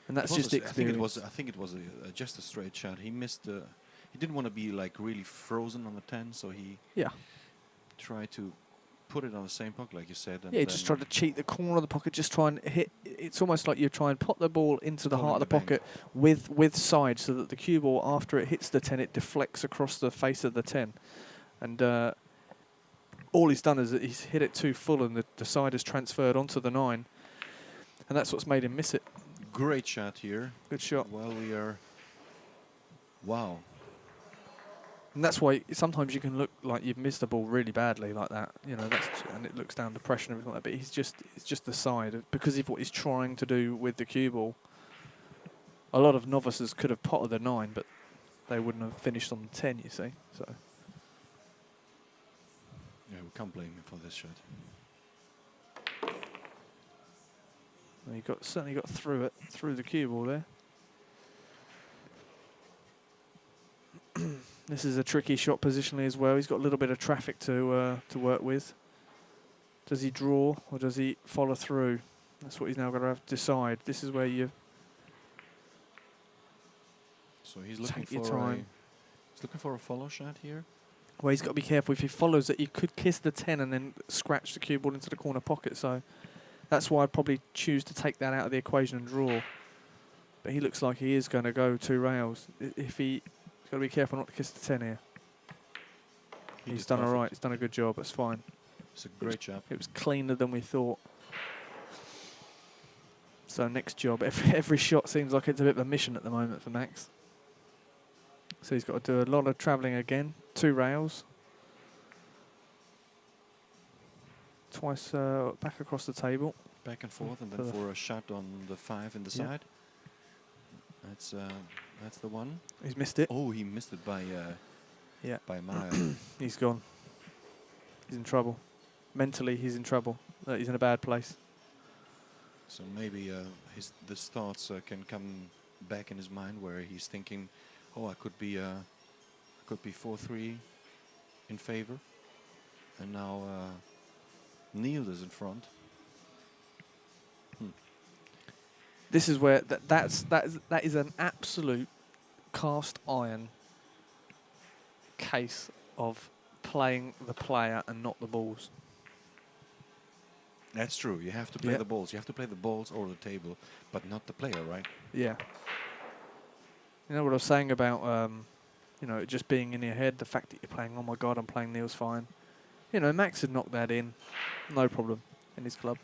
Speaker 2: And that's just the experience.
Speaker 1: I think it was just a straight shot. He missed the. He didn't want to be like really frozen on the 10, so he tried to put it on the same pocket, like you said. And
Speaker 2: yeah, just try to cheat the corner of the pocket, just try and hit. It's almost like you try and put the ball into the heart of the pocket with side, so that the cue ball, after it hits the 10, it deflects across the face of the 10. And all he's done is that he's hit it too full, and the side has transferred onto the 9. And that's what's made him miss it.
Speaker 1: Great shot here.
Speaker 2: Good shot.
Speaker 1: Well, we are. Wow.
Speaker 2: And that's why sometimes you can look like you've missed the ball really badly like that. And it looks down to pressure and everything like that. But it's just the side, because of what he's trying to do with the cue ball. A lot of novices could have potted the 9, but they wouldn't have finished on the 10, you see. So.
Speaker 1: Yeah, we can't blame him for this shot.
Speaker 2: And he certainly got through the cue ball there. This is a tricky shot positionally as well. He's got a little bit of traffic to work with. Does he draw or does he follow through? That's what he's now got to have to decide. This is where you.
Speaker 1: So he's looking
Speaker 2: Take your
Speaker 1: for
Speaker 2: time.
Speaker 1: he's looking for a follow shot here.
Speaker 2: Well, he's got to be careful. If he follows it, he could kiss the 10 and then scratch the cue ball into the corner pocket. So that's why I'd probably choose to take that out of the equation and draw. But he looks like he is going to go 2 rails. He's got to be careful not to kiss the 10 here. He's done all right. He's done a good job. That's fine.
Speaker 1: It's a great job.
Speaker 2: It was cleaner than we thought. So next job. Every shot seems like it's a bit of a mission at the moment for Max. So he's got to do a lot of travelling again. 2 rails. Twice back across the table.
Speaker 1: Back and forth, and then for a shot on the 5 in the side. That's the one.
Speaker 2: He's missed it.
Speaker 1: Oh, he missed it by a mile.
Speaker 2: He's gone. He's in trouble. Mentally, he's in trouble. He's in a bad place.
Speaker 1: So maybe these thoughts can come back in his mind, where he's thinking, "Oh, I could be 4-3 in favor," and now Niels is in front.
Speaker 2: This is where that is an absolute cast iron case of playing the player and not the balls.
Speaker 1: That's true. You have to play the balls. You have to play the balls or the table, but not the player, right?
Speaker 2: Yeah. You know what I was saying about just being in your head, the fact that you're playing, oh my God, I'm playing Niels Feijen. Max had knocked that in, no problem, in his club.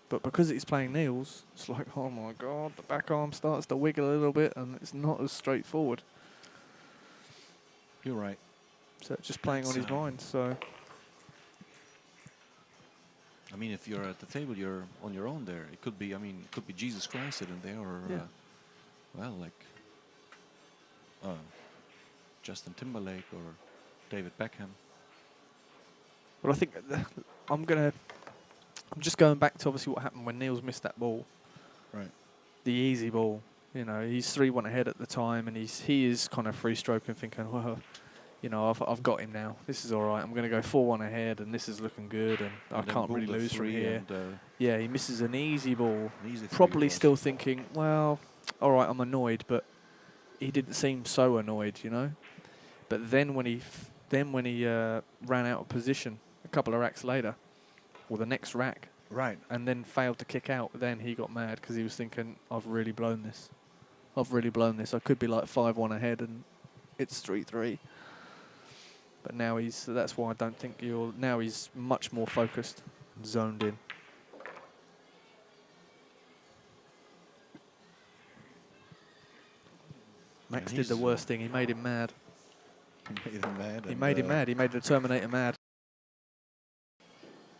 Speaker 2: But because he's playing Niels, it's like, oh my God, the back arm starts to wiggle a little bit, and it's not as straightforward.
Speaker 1: You're right.
Speaker 2: So it's just playing on his mind. So.
Speaker 1: I mean, if you're at the table, you're on your own there. It could be, Jesus Christ sitting there, or Justin Timberlake or David Beckham.
Speaker 2: Well, I think I'm just going back to obviously what happened when Niels missed that ball.
Speaker 1: Right.
Speaker 2: The easy ball. You know, he's 3-1 ahead at the time, and he is kind of free stroking, thinking, well, you know, I've got him now. This is all right. I'm going to go 4-1 ahead, and this is looking good, and I
Speaker 1: then
Speaker 2: can't
Speaker 1: boom,
Speaker 2: really
Speaker 1: the
Speaker 2: lose from
Speaker 1: 3
Speaker 2: here.
Speaker 1: and,
Speaker 2: Yeah, he misses an easy ball.
Speaker 1: an easy 3
Speaker 2: Probably
Speaker 1: it was.
Speaker 2: still thinking, well, all right, I'm annoyed, but he didn't seem so annoyed, you know. But then when he ran out of position a couple of racks later, or the next rack,
Speaker 1: Right.
Speaker 2: and then failed to kick out, then he got mad because he was thinking, I've really blown this. I've really blown this. I could be like 5-1 ahead and it's 3-3. But now that's why I don't think now he's much more focused, zoned in. Max did the worst thing. He made him mad.
Speaker 1: He made him mad.
Speaker 2: He made him mad. He made the Terminator mad.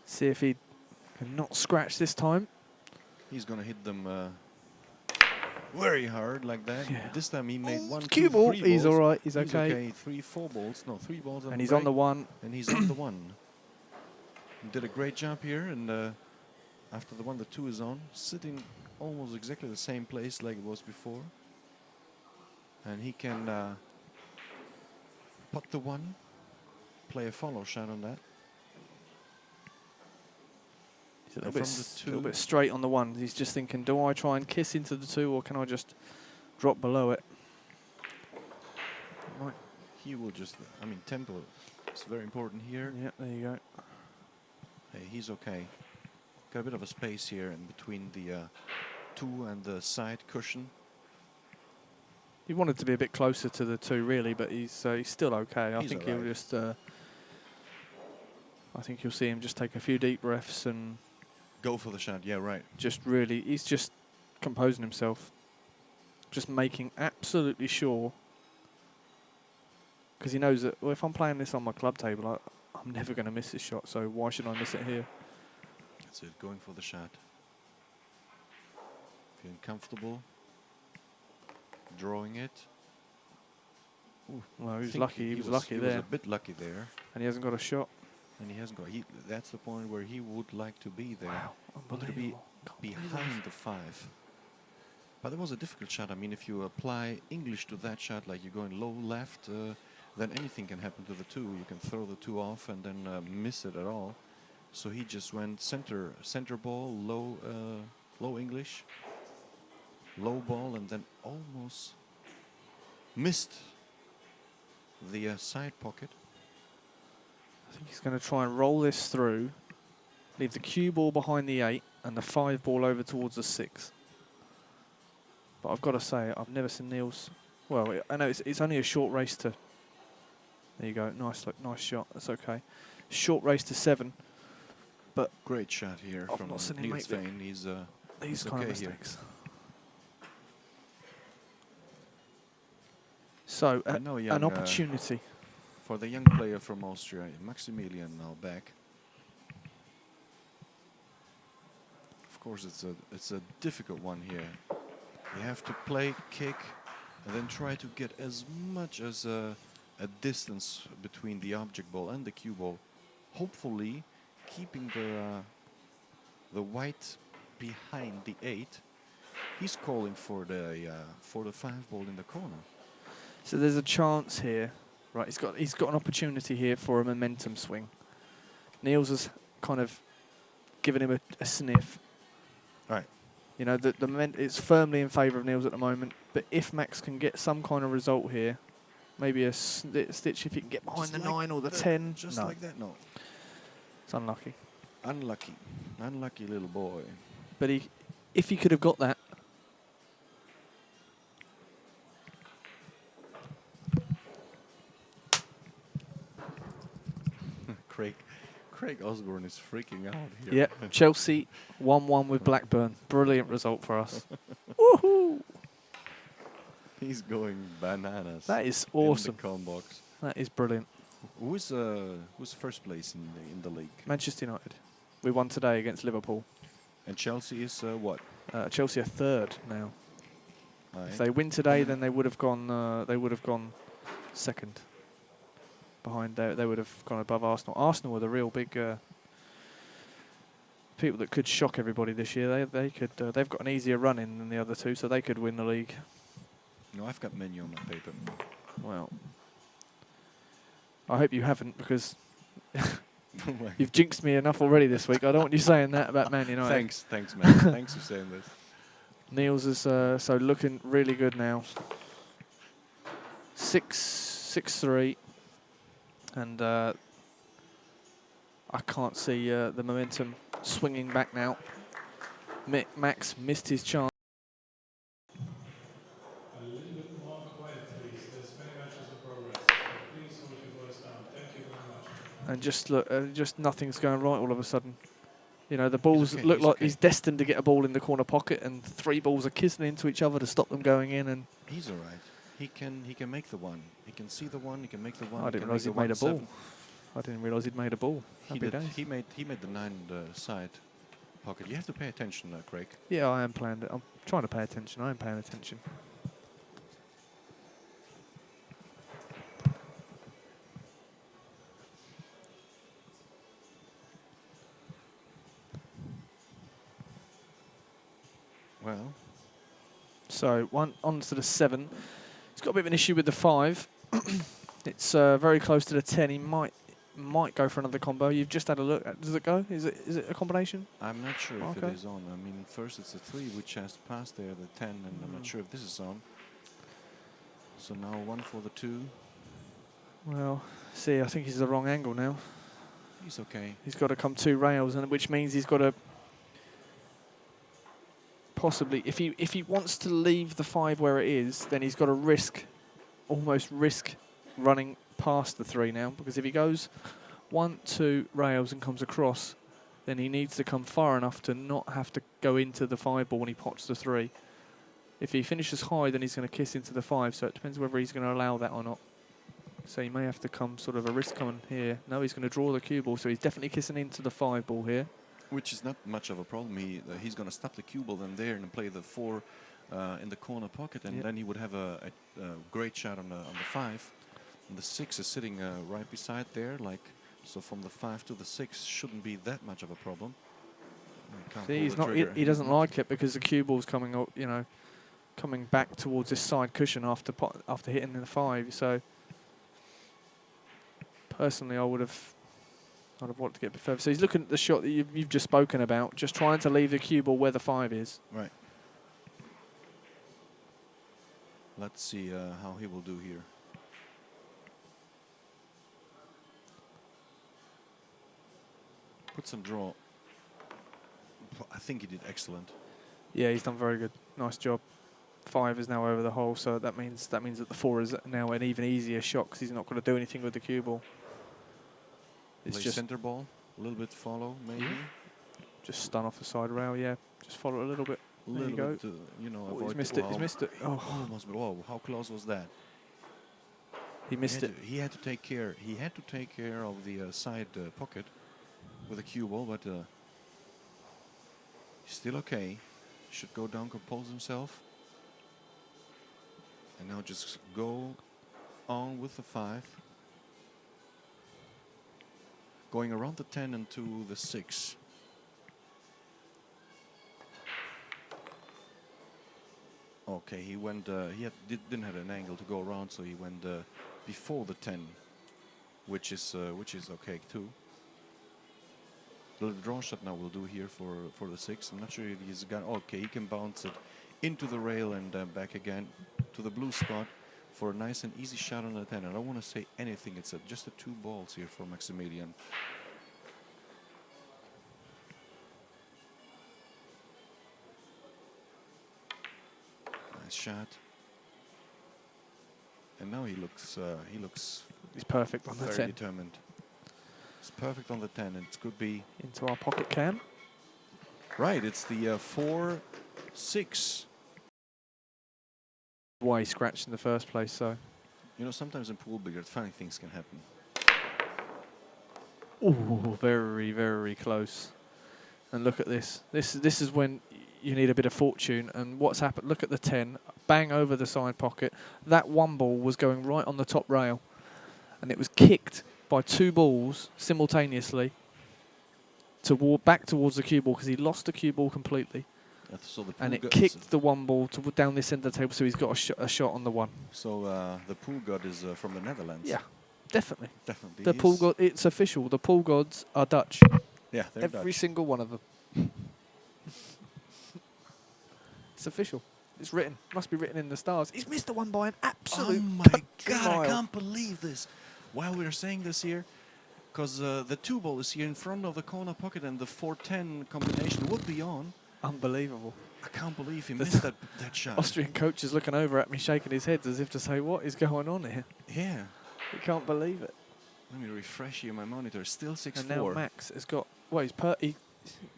Speaker 2: See if he can not scratch this time.
Speaker 1: He's going to hit them very hard like that.
Speaker 2: Yeah.
Speaker 1: This time he made 1, 2,
Speaker 2: Cue
Speaker 1: 3
Speaker 2: ball.
Speaker 1: balls.
Speaker 2: He's all right. He's okay.
Speaker 1: 3, 4 balls. No, 3 balls.
Speaker 2: And he's on the
Speaker 1: break.
Speaker 2: 1.
Speaker 1: And he's on the 1. He did a great job here. And after the 1, the 2 is on. Sitting almost exactly the same place like it was before. And he can putt the 1. Play a follow shot on that.
Speaker 2: He's a
Speaker 1: And
Speaker 2: little bit straight on the 1. He's just thinking, do I try and kiss into the 2 or can I just drop below it? Right.
Speaker 1: He will just, I mean, tempo is very important here.
Speaker 2: Yeah, there you go.
Speaker 1: Hey, he's okay. Got a bit of a space here in between the 2 and the side cushion.
Speaker 2: He wanted to be a bit closer to the 2, really, but he's still okay. I think he'll just. I think you'll see him just take a few deep breaths and
Speaker 1: go for the shot. Yeah, right.
Speaker 2: just really, he's just composing himself, just making absolutely sure, because he knows that, well, if I'm playing this on my club table, I'm never going to miss this shot. So why should I miss it here?
Speaker 1: That's it. Going for the shot. Feeling comfortable. Drawing it.
Speaker 2: Ooh, well, he was
Speaker 1: Think
Speaker 2: lucky. He was lucky
Speaker 1: He
Speaker 2: there,
Speaker 1: was a bit lucky there.
Speaker 2: and he hasn't got a shot.
Speaker 1: And he hasn't got. That's the point where he would like to be there.
Speaker 2: Wow,
Speaker 1: Wanted to be
Speaker 2: unbelievable. Can't believe
Speaker 1: behind the 5. But it was a difficult shot. I mean, if you apply English to that shot, like you're going low left, then anything can happen to the 2. You can throw the 2 off and then miss it at all. So he just went center ball, low English, low ball, and then almost missed the side pocket.
Speaker 2: I think he's going to try and roll this through, leave the cue ball behind the 8 and the 5 ball over towards the 6. But I've got to say, I've never seen Niels. Well, I know it's only a short race to. There you go, nice shot. That's okay. Short race to 7, but
Speaker 1: Great shot here
Speaker 2: I've
Speaker 1: from
Speaker 2: not seen him
Speaker 1: Niels
Speaker 2: make
Speaker 1: Feijen.
Speaker 2: these kind of
Speaker 1: okay here.
Speaker 2: mistakes. So
Speaker 1: And now
Speaker 2: an
Speaker 1: young,
Speaker 2: opportunity.
Speaker 1: for the young player from Austria, Maximilian, now back. Of course, it's a difficult one here. You have to play, kick, and then try to get as much as a distance between the object ball and the cue ball. Hopefully, keeping the white behind the 8. He's calling for the 5 ball in the corner.
Speaker 2: So there's a chance here, right? He's got an opportunity here for a momentum swing. Niels has kind of given him a sniff.
Speaker 1: Right.
Speaker 2: You know, the it's firmly in favour of Niels at the moment. But if Max can get some kind of result here, maybe a stitch if he can get behind
Speaker 1: Just
Speaker 2: the
Speaker 1: like
Speaker 2: 9 or the
Speaker 1: that,
Speaker 2: 10.
Speaker 1: Just
Speaker 2: No,
Speaker 1: like that, no.
Speaker 2: it's unlucky.
Speaker 1: Unlucky little boy.
Speaker 2: But if he could have got that,
Speaker 1: Craig Osborne is freaking out here.
Speaker 2: yeah, Chelsea 1-1 with Blackburn. Brilliant result for us. Woohoo!
Speaker 1: He's going bananas.
Speaker 2: That is awesome.
Speaker 1: In the com box.
Speaker 2: That is brilliant.
Speaker 1: Who's first place in the league?
Speaker 2: Manchester United. We won today against Liverpool.
Speaker 1: And Chelsea is what?
Speaker 2: Chelsea are 3rd now.
Speaker 1: Aye.
Speaker 2: If they win today, then they would have gone. 2nd. Behind they would have gone above Arsenal. Arsenal were the real big people that could shock everybody this year. They could. They've got an easier run in than the other two, so they could win the league.
Speaker 1: No, I've got menu on my paper.
Speaker 2: Well, I hope you haven't, because you've jinxed me enough already this week. I don't want you saying that about Man United.
Speaker 1: Thanks, man. Thanks for saying this.
Speaker 2: Niels is so looking really good now. 6-3, and I can't see the momentum swinging back now. Max missed his chance.
Speaker 4: A little bit more quiet, please. There's many matches in progress. Please hold your voice down. Thank you very much.
Speaker 2: And just look, just nothing's going right all of a sudden. You know, the balls
Speaker 1: okay,
Speaker 2: look
Speaker 1: he's
Speaker 2: like
Speaker 1: okay.
Speaker 2: he's destined to get a ball in the corner pocket, and 3 balls are kissing into each other to stop them going in. And
Speaker 1: He's all right. He can make the one. He can see the one. He can make the one.
Speaker 2: I
Speaker 1: he
Speaker 2: didn't
Speaker 1: can
Speaker 2: realise
Speaker 1: make
Speaker 2: he'd made a
Speaker 1: the
Speaker 2: ball.
Speaker 1: 1-7.
Speaker 2: I didn't realise he'd made a ball.
Speaker 1: He
Speaker 2: Happy
Speaker 1: did.
Speaker 2: days.
Speaker 1: He made the 9 side pocket. You have to pay attention, Craig.
Speaker 2: Yeah, I am playing it. I'm trying to pay attention. I am paying attention.
Speaker 1: Well,
Speaker 2: So on to the 7. He's got a bit of an issue with the 5. It's very close to the 10. He might go for another combo. You've just had a look. Does it go? Is it a combination?
Speaker 1: I'm not sure if
Speaker 2: Okay.
Speaker 1: it is on. I mean, first it's a 3 which has to pass there, the 10, and I'm not sure if this is on. So now 1 for the 2.
Speaker 2: Well, see, I think he's the wrong angle now.
Speaker 1: He's okay.
Speaker 2: He's got to come 2 rails, and which means he's got to possibly, if he wants to leave the 5 where it is, then he's got to almost risk running past the 3 now, because if he goes 1, 2 rails and comes across, then he needs to come far enough to not have to go into the 5 ball when he pots the 3. If he finishes high, then he's going to kiss into the 5, so it depends whether he's going to allow that or not. So he may have to come sort of a risk on here. No, he's going to draw the cue ball, so he's definitely kissing into the 5 ball here.
Speaker 1: Which is not much of a problem. He's going to stop the cue ball then there and play the 4 in the corner pocket, and then he would have a great shot on the 5. And the 6 is sitting right beside there, so from the 5 to the 6 shouldn't be that much of a problem.
Speaker 2: See, he's not. He doesn't like it because the cue ball's coming up, coming back towards this side cushion after hitting the 5. So personally, I'd have wanted to get a bit further. So he's looking at the shot that you've just spoken about, just trying to leave the cue ball where the 5 is.
Speaker 1: Right. Let's see how he will do here. Put some draw. I think he did excellent.
Speaker 2: Yeah, he's done very good. Nice job. 5 is now over the hole, so that means that the 4 is now an even easier shot because he's not going to do anything with the cue ball. It's
Speaker 1: Play
Speaker 2: just
Speaker 1: center ball, a little bit follow, maybe.
Speaker 2: just stun off the side rail. Yeah, just follow it a little bit. There you go.
Speaker 1: Bit,
Speaker 2: Oh,
Speaker 1: avoid.
Speaker 2: he's missed it. He's missed it. Oh,
Speaker 1: Almost. Whoa! How close was that?
Speaker 2: he missed it.
Speaker 1: He had to take care. He had to take care of the side pocket with a cue ball, but he's still okay. Should go down, compose himself, and now just go on with the 5, going around the 10 and to the 6. Okay, he went. Didn't have an angle to go around, so he went before the 10, which is okay too. The draw shot now will do here for the 6. I'm not sure if he's got. Okay, he can bounce it into the rail and back again to the blue spot for a nice and easy shot on the 10. I don't want to say anything. It's just the 2 balls here for Maximilian. Nice shot. And now he looks
Speaker 2: He's perfect on the
Speaker 1: very
Speaker 2: 10.
Speaker 1: determined. It's perfect on the 10, and it could be
Speaker 2: Into our pocket cam.
Speaker 1: right. It's the 4-6.
Speaker 2: Why he scratched in the first place, so.
Speaker 1: Sometimes in pool billiards, funny things can happen.
Speaker 2: Ooh, very, very close. And look at this. This is when you need a bit of fortune. And what's happened? Look at the 10. Bang over the side pocket. That 1 ball was going right on the top rail. And it was kicked by 2 balls simultaneously. back towards the cue ball because he lost the cue ball completely.
Speaker 1: So the
Speaker 2: And
Speaker 1: pool
Speaker 2: it
Speaker 1: god-
Speaker 2: kicked the one ball down this end of the table, so he's got a shot on the one.
Speaker 1: So the pool god is from the Netherlands.
Speaker 2: Yeah, definitely.
Speaker 1: Definitely.
Speaker 2: The
Speaker 1: he
Speaker 2: pool
Speaker 1: is.
Speaker 2: god, it's official. The pool gods are Dutch.
Speaker 1: Yeah, they're
Speaker 2: Every
Speaker 1: Dutch.
Speaker 2: single one of them. It's official. It's written. Must be written in the stars. He's missed the one by an absolute.
Speaker 1: Oh my
Speaker 2: country
Speaker 1: God! I
Speaker 2: mile.
Speaker 1: can't believe this. While we're saying this here, because the 2 ball is here in front of the corner pocket, and the 4-10 combination would be on.
Speaker 2: Unbelievable.
Speaker 1: I can't believe he missed that shot.
Speaker 2: Austrian coach is looking over at me, shaking his head as if to say, "What is going on here?"
Speaker 1: Yeah.
Speaker 2: He can't believe it.
Speaker 1: Let me refresh here my monitor. Still 6-4.
Speaker 2: And now Max has got. Well,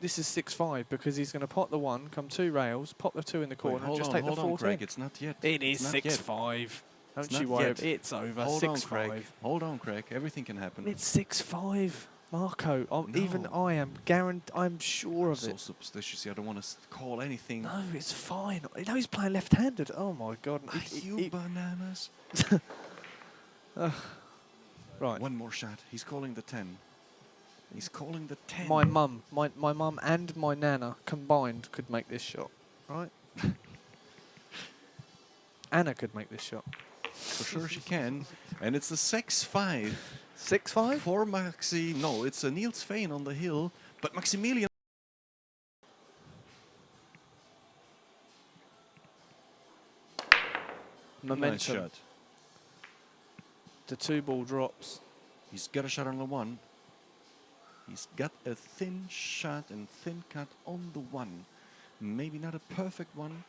Speaker 2: this is 6-5 because he's going to pot the 1, come 2 rails, pop the 2 in the
Speaker 1: Wait,
Speaker 2: corner, and
Speaker 1: hold
Speaker 2: just
Speaker 1: on,
Speaker 2: take the
Speaker 1: hold on,
Speaker 2: 14.
Speaker 1: Craig. It's not yet.
Speaker 2: It is
Speaker 1: It's not yet.
Speaker 2: 6-5. Don't
Speaker 1: It's
Speaker 2: you
Speaker 1: not
Speaker 2: worry.
Speaker 1: yet.
Speaker 2: It's over.
Speaker 1: Hold on,
Speaker 2: 6-5.
Speaker 1: Craig. Hold on, Craig. Everything can happen.
Speaker 2: It's 6-5, Marco. Even
Speaker 1: No.
Speaker 2: I am I'm sure of
Speaker 1: so
Speaker 2: it.
Speaker 1: superstitious. I don't want to call anything.
Speaker 2: No, it's fine. You know he's playing left-handed. Oh my God.
Speaker 1: Are you bananas?
Speaker 2: Right.
Speaker 1: One more shot. He's calling the 10. He's calling the 10.
Speaker 2: My mum and my nana combined could make this shot, right? Anna could make this shot.
Speaker 1: For sure she can. And it's a 6-5.
Speaker 2: 6-5?
Speaker 1: For Maxi. No, it's a Niels Feijen on the hill. But Maximilian.
Speaker 2: Momentum.
Speaker 1: Nice shot.
Speaker 2: The 2 ball drops.
Speaker 1: He's got a shot on the 1. He's got a thin shot and thin cut on the 1. Maybe not a perfect one,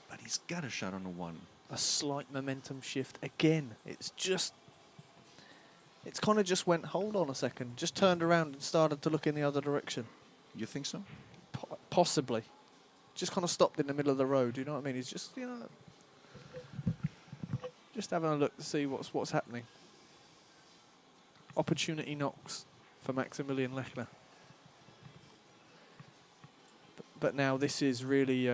Speaker 1: but he's got a shot on the 1.
Speaker 2: A slight momentum shift again. It's kind of just went, hold on a second, just turned around and started to look in the other direction.
Speaker 1: You think so?
Speaker 2: Possibly. Just kind of stopped in the middle of the road, you know what I mean? He's just, just having a look to see what's happening. Opportunity knocks for Maximilian Lechner. But now this is really,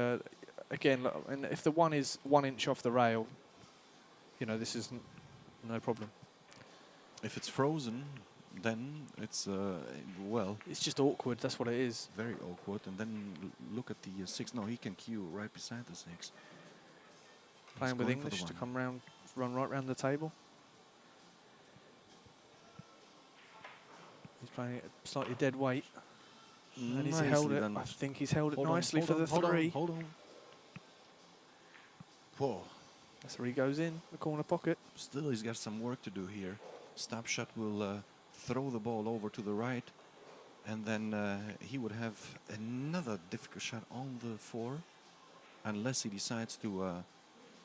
Speaker 2: again, look, and if the 1 is 1 inch off the rail, this is no problem.
Speaker 1: If it's frozen, then it's, well,
Speaker 2: It's just awkward, that's what it is.
Speaker 1: very awkward. And then look at the 6. No, he can cue right beside the 6.
Speaker 2: Playing
Speaker 1: He's
Speaker 2: with
Speaker 1: going for the
Speaker 2: English to
Speaker 1: 1.
Speaker 2: come round, run right round the table. He's playing it slightly dead weight. And he's held
Speaker 1: Nicely
Speaker 2: it.
Speaker 1: done.
Speaker 2: I think he's held it
Speaker 1: Hold on,
Speaker 2: nicely
Speaker 1: hold
Speaker 2: for
Speaker 1: on,
Speaker 2: the
Speaker 1: hold
Speaker 2: 3.
Speaker 1: On, hold on. Whoa.
Speaker 2: That's where he goes in, the corner pocket.
Speaker 1: Still, he's got some work to do here. Stop shot will throw the ball over to the right. And then he would have another difficult shot on the 4. Unless he decides to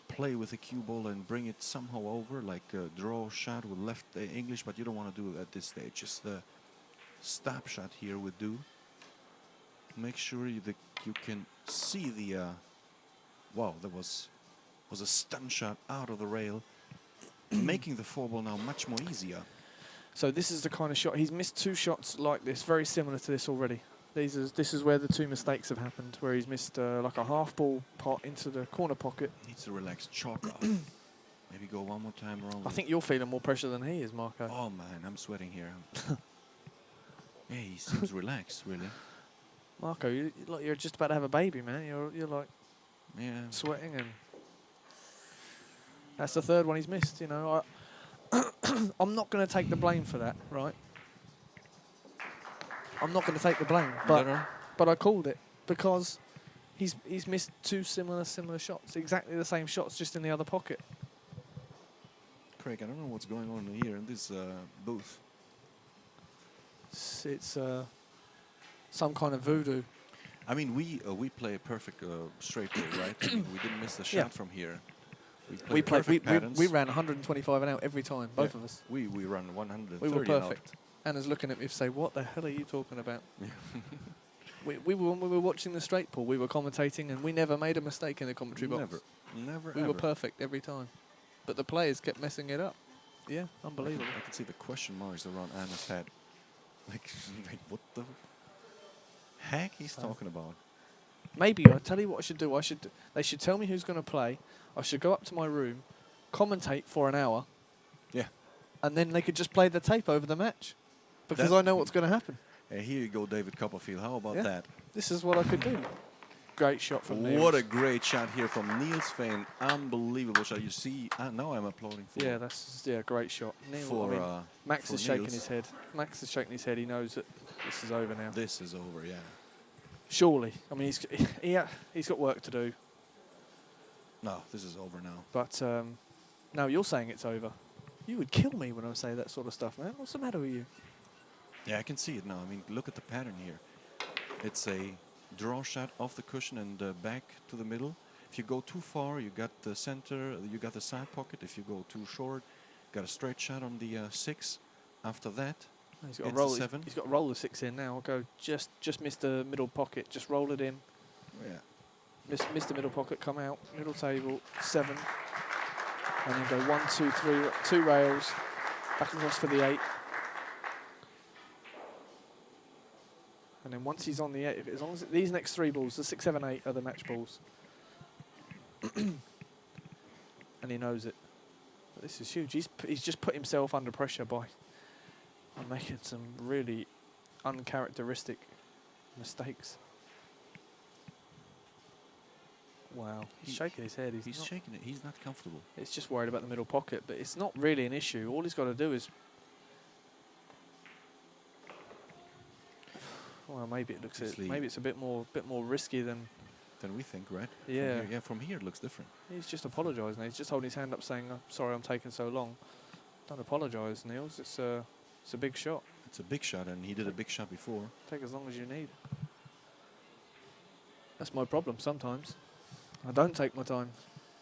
Speaker 1: play with the cue ball and bring it somehow over, like a draw shot with left English. But you don't want to do it at this stage. Just the stop shot here would do. Make sure you can see the... wow, that was a stun shot out of the rail. Making the 4 ball now much more easier.
Speaker 2: So this is the kind of shot. He's missed 2 shots like this, very similar to this already. This is where the 2 mistakes have happened, where he's missed like a half ball pot into the corner pocket.
Speaker 1: Needs to relax, chalk off. Maybe go one more time around.
Speaker 2: I think you're feeling more pressure than he is, Marco.
Speaker 1: Oh man, I'm sweating here. Yeah, he seems relaxed, really.
Speaker 2: Marco, you're just about to have a baby, man. You're like
Speaker 1: Yeah.
Speaker 2: sweating, and that's the 3rd one he's missed. I'm not going to take the blame for that, right? I'm not going to take the blame, but I called it because he's missed 2 similar shots, exactly the same shots, just in the other pocket.
Speaker 1: Craig, I don't know what's going on here in this booth.
Speaker 2: It's some kind of voodoo.
Speaker 1: I mean, we play a perfect straight ball, right? I mean, we didn't miss the shot
Speaker 2: Yeah.
Speaker 1: from here.
Speaker 2: We
Speaker 1: patterns.
Speaker 2: ran 125 an hour every time, both of us.
Speaker 1: We run 130
Speaker 2: We were
Speaker 1: an hour.
Speaker 2: perfect. Anna's looking at me to say, "What the hell are you talking about?"
Speaker 1: Yeah.
Speaker 2: we were when we were watching the straight pool, we were commentating, and we never made a mistake in the commentary box.
Speaker 1: Never,
Speaker 2: We were perfect every time, but the players kept messing it up. Yeah, unbelievable.
Speaker 1: I can see the question marks around Anna's head. Like what the heck he's talking about?
Speaker 2: Maybe I'll tell you what I should do. They should tell me who's going to play. I should go up to my room, commentate for an hour.
Speaker 1: Yeah.
Speaker 2: And then they could just play the tape over the match. because
Speaker 1: That-
Speaker 2: I know what's going to happen.
Speaker 1: And here you go, David Copperfield. How about
Speaker 2: Yeah.
Speaker 1: that?
Speaker 2: This is what I could do. Great shot from Niels.
Speaker 1: What a great shot here from Niels Feijen. Unbelievable shot. You see, now I'm applauding for
Speaker 2: Yeah, that's great shot. Niels,
Speaker 1: for,
Speaker 2: I mean, Max
Speaker 1: for
Speaker 2: is shaking
Speaker 1: Niels.
Speaker 2: his head. Max is shaking his head. He knows that this is over now.
Speaker 1: This is over, yeah.
Speaker 2: Surely. I mean, he's got work to do.
Speaker 1: No, this is over now.
Speaker 2: But no, you're saying it's over. You would kill me when I say that sort of stuff, man. What's the matter with you?
Speaker 1: Yeah, I can see it now. I mean, look at the pattern here. It's a draw shot off the cushion and back to the middle. If you go too far, you got the center, you got the side pocket. If you go too short, got a straight shot on the 6. After that,
Speaker 2: He's got to
Speaker 1: it's
Speaker 2: roll.
Speaker 1: a 7.
Speaker 2: He's got to roll the 6 in now. I'll go just miss the middle pocket. Just roll it in.
Speaker 1: Yeah.
Speaker 2: Miss the middle pocket. Come out. Middle table 7. And then go 1, 2, 3. 2 rails. Back across for the 8. And then once he's on the 8, as long as these next 3 balls, the 6, 7, 8 are the match balls. And he knows it. But this is huge. He's just put himself under pressure by making some really uncharacteristic mistakes. Wow. He's shaking his head.
Speaker 1: He's shaking it. He's not comfortable.
Speaker 2: It's just worried about the middle pocket, but it's not really an issue. All he's got to do is... Well, maybe it looks...
Speaker 1: Obviously-
Speaker 2: maybe it's a bit more risky than...
Speaker 1: Than we think, right?
Speaker 2: Yeah.
Speaker 1: From here it looks different.
Speaker 2: He's just apologising. He's just holding his hand up saying, "I'm sorry I'm taking so long." Don't apologise, Niels. It's a big shot.
Speaker 1: It's a big shot, and he did a big shot before.
Speaker 2: Take as long as you need. That's my problem sometimes. I don't take my time.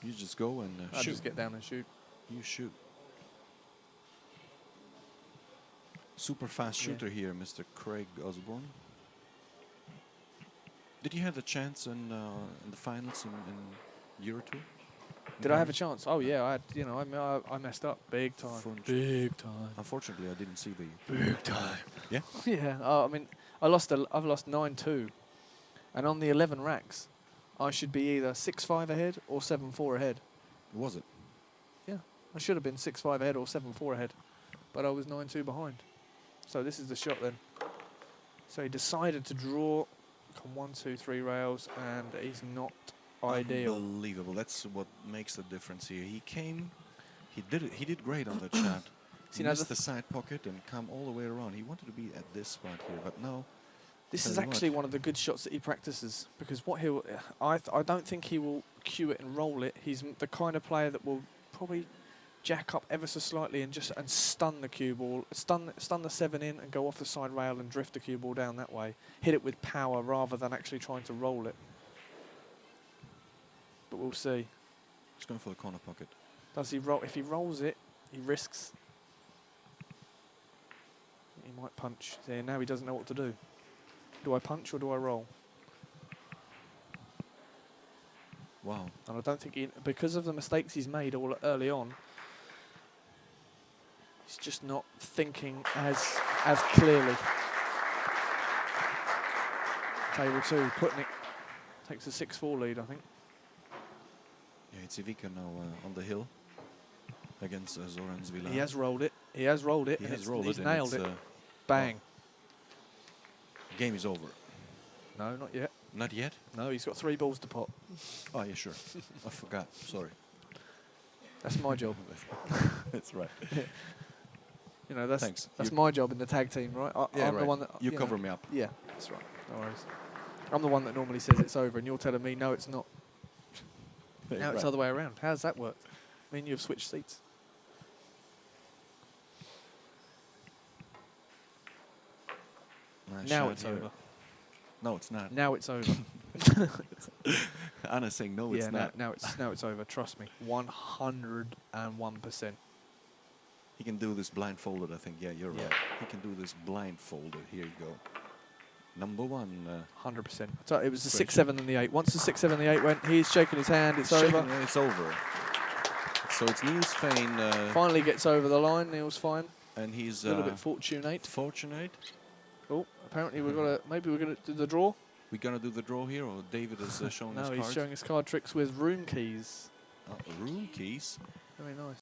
Speaker 1: You just go and
Speaker 2: I
Speaker 1: shoot.
Speaker 2: just get down and shoot.
Speaker 1: You shoot. Super fast
Speaker 2: Yeah.
Speaker 1: shooter here, Mr. Craig Osborne. Did you have the chance in the finals in year or two?
Speaker 2: Did I have a chance? Oh yeah, I had, I messed up big time. Big time.
Speaker 1: Unfortunately, I didn't see the.
Speaker 2: Big time.
Speaker 1: Yeah.
Speaker 2: Yeah. I mean, I've lost 9-2, and on the 11 racks, I should be either 6-5 ahead or 7-4 ahead.
Speaker 1: Was it?
Speaker 2: Yeah. I should have been 6-5 ahead or 7-4 ahead, but I was 9-2 behind. So this is the shot then. So he decided to draw. Come 1, 2, 3 rails, and he's not ideal.
Speaker 1: Unbelievable. That's what makes the difference here. He came. He did it. He did great on that shot.
Speaker 2: See,
Speaker 1: He
Speaker 2: now
Speaker 1: missed
Speaker 2: the
Speaker 1: the side pocket and come all the way around. He wanted to be at this spot here, but no.
Speaker 2: This
Speaker 1: Tell
Speaker 2: is
Speaker 1: you
Speaker 2: actually
Speaker 1: what.
Speaker 2: one of the good shots that he practices, because what he'll, I don't think he will cue it and roll it. He's the kind of player that will probably jack up ever so slightly and stun the cue ball, stun the 7 in and go off the side rail and drift the cue ball down that way. Hit it with power rather than actually trying to roll it. But we'll see.
Speaker 1: He's going for the corner pocket.
Speaker 2: Does he roll? If he rolls it, he risks. He might punch. See, now he doesn't know what to do. Do I punch or do I roll?
Speaker 1: Wow.
Speaker 2: And I don't think because of the mistakes he's made all early on, he's just not thinking as clearly. Table 2, putting it, takes a 6-4 lead, I think.
Speaker 1: Yeah, it's Ivica now on the hill against Zoran Zvila.
Speaker 2: He has rolled it. He has rolled it.
Speaker 1: He
Speaker 2: and
Speaker 1: has
Speaker 2: it's-
Speaker 1: rolled
Speaker 2: he's
Speaker 1: it. and
Speaker 2: nailed
Speaker 1: it's,
Speaker 2: it. Bang.
Speaker 1: Game is over.
Speaker 2: No, not yet.
Speaker 1: Not yet?
Speaker 2: No, he's got 3 balls to pot.
Speaker 1: Oh, yeah, sure. I forgot. Sorry.
Speaker 2: That's my job.
Speaker 1: That's right.
Speaker 2: You know, that's
Speaker 1: Thanks.
Speaker 2: that's
Speaker 1: You-
Speaker 2: my job in the tag team, right?
Speaker 1: Yeah,
Speaker 2: I'm the
Speaker 1: right.
Speaker 2: one that
Speaker 1: You
Speaker 2: know.
Speaker 1: cover me up.
Speaker 2: Yeah, that's right. No worries. I'm the one that normally says it's over, and you're telling me no, it's not.
Speaker 1: Yeah,
Speaker 2: Now it's
Speaker 1: right.
Speaker 2: the other way around. How does that work? I mean, you've switched seats.
Speaker 1: Nice
Speaker 2: Now
Speaker 1: shot
Speaker 2: it's
Speaker 1: here.
Speaker 2: over.
Speaker 1: No, it's not.
Speaker 2: Now it's over.
Speaker 1: Anna's saying no, it's
Speaker 2: yeah,
Speaker 1: not.
Speaker 2: now it's over. Trust me, 101%.
Speaker 1: He can do this blindfolded, I think. Yeah, you're
Speaker 2: Yeah.
Speaker 1: right. He can do this blindfolded. Here you go. Number 1.
Speaker 2: 100%. So it was the
Speaker 1: Great
Speaker 2: 6, 7, and the 8. Once the 6, 7, and the 8 went, he's shaking his hand. It's
Speaker 1: shaking
Speaker 2: over.
Speaker 1: and it's over. So it's Niels Feijen,
Speaker 2: Finally gets over the line. Niels Feijen.
Speaker 1: and he's
Speaker 2: A little bit fortunate.
Speaker 1: fortunate.
Speaker 2: Oh, apparently maybe we're gonna do the draw.
Speaker 1: We're gonna do the draw here, or David is showing
Speaker 2: No,
Speaker 1: his
Speaker 2: he's
Speaker 1: cards.
Speaker 2: showing his card tricks with room keys.
Speaker 1: Room keys.
Speaker 2: Very nice.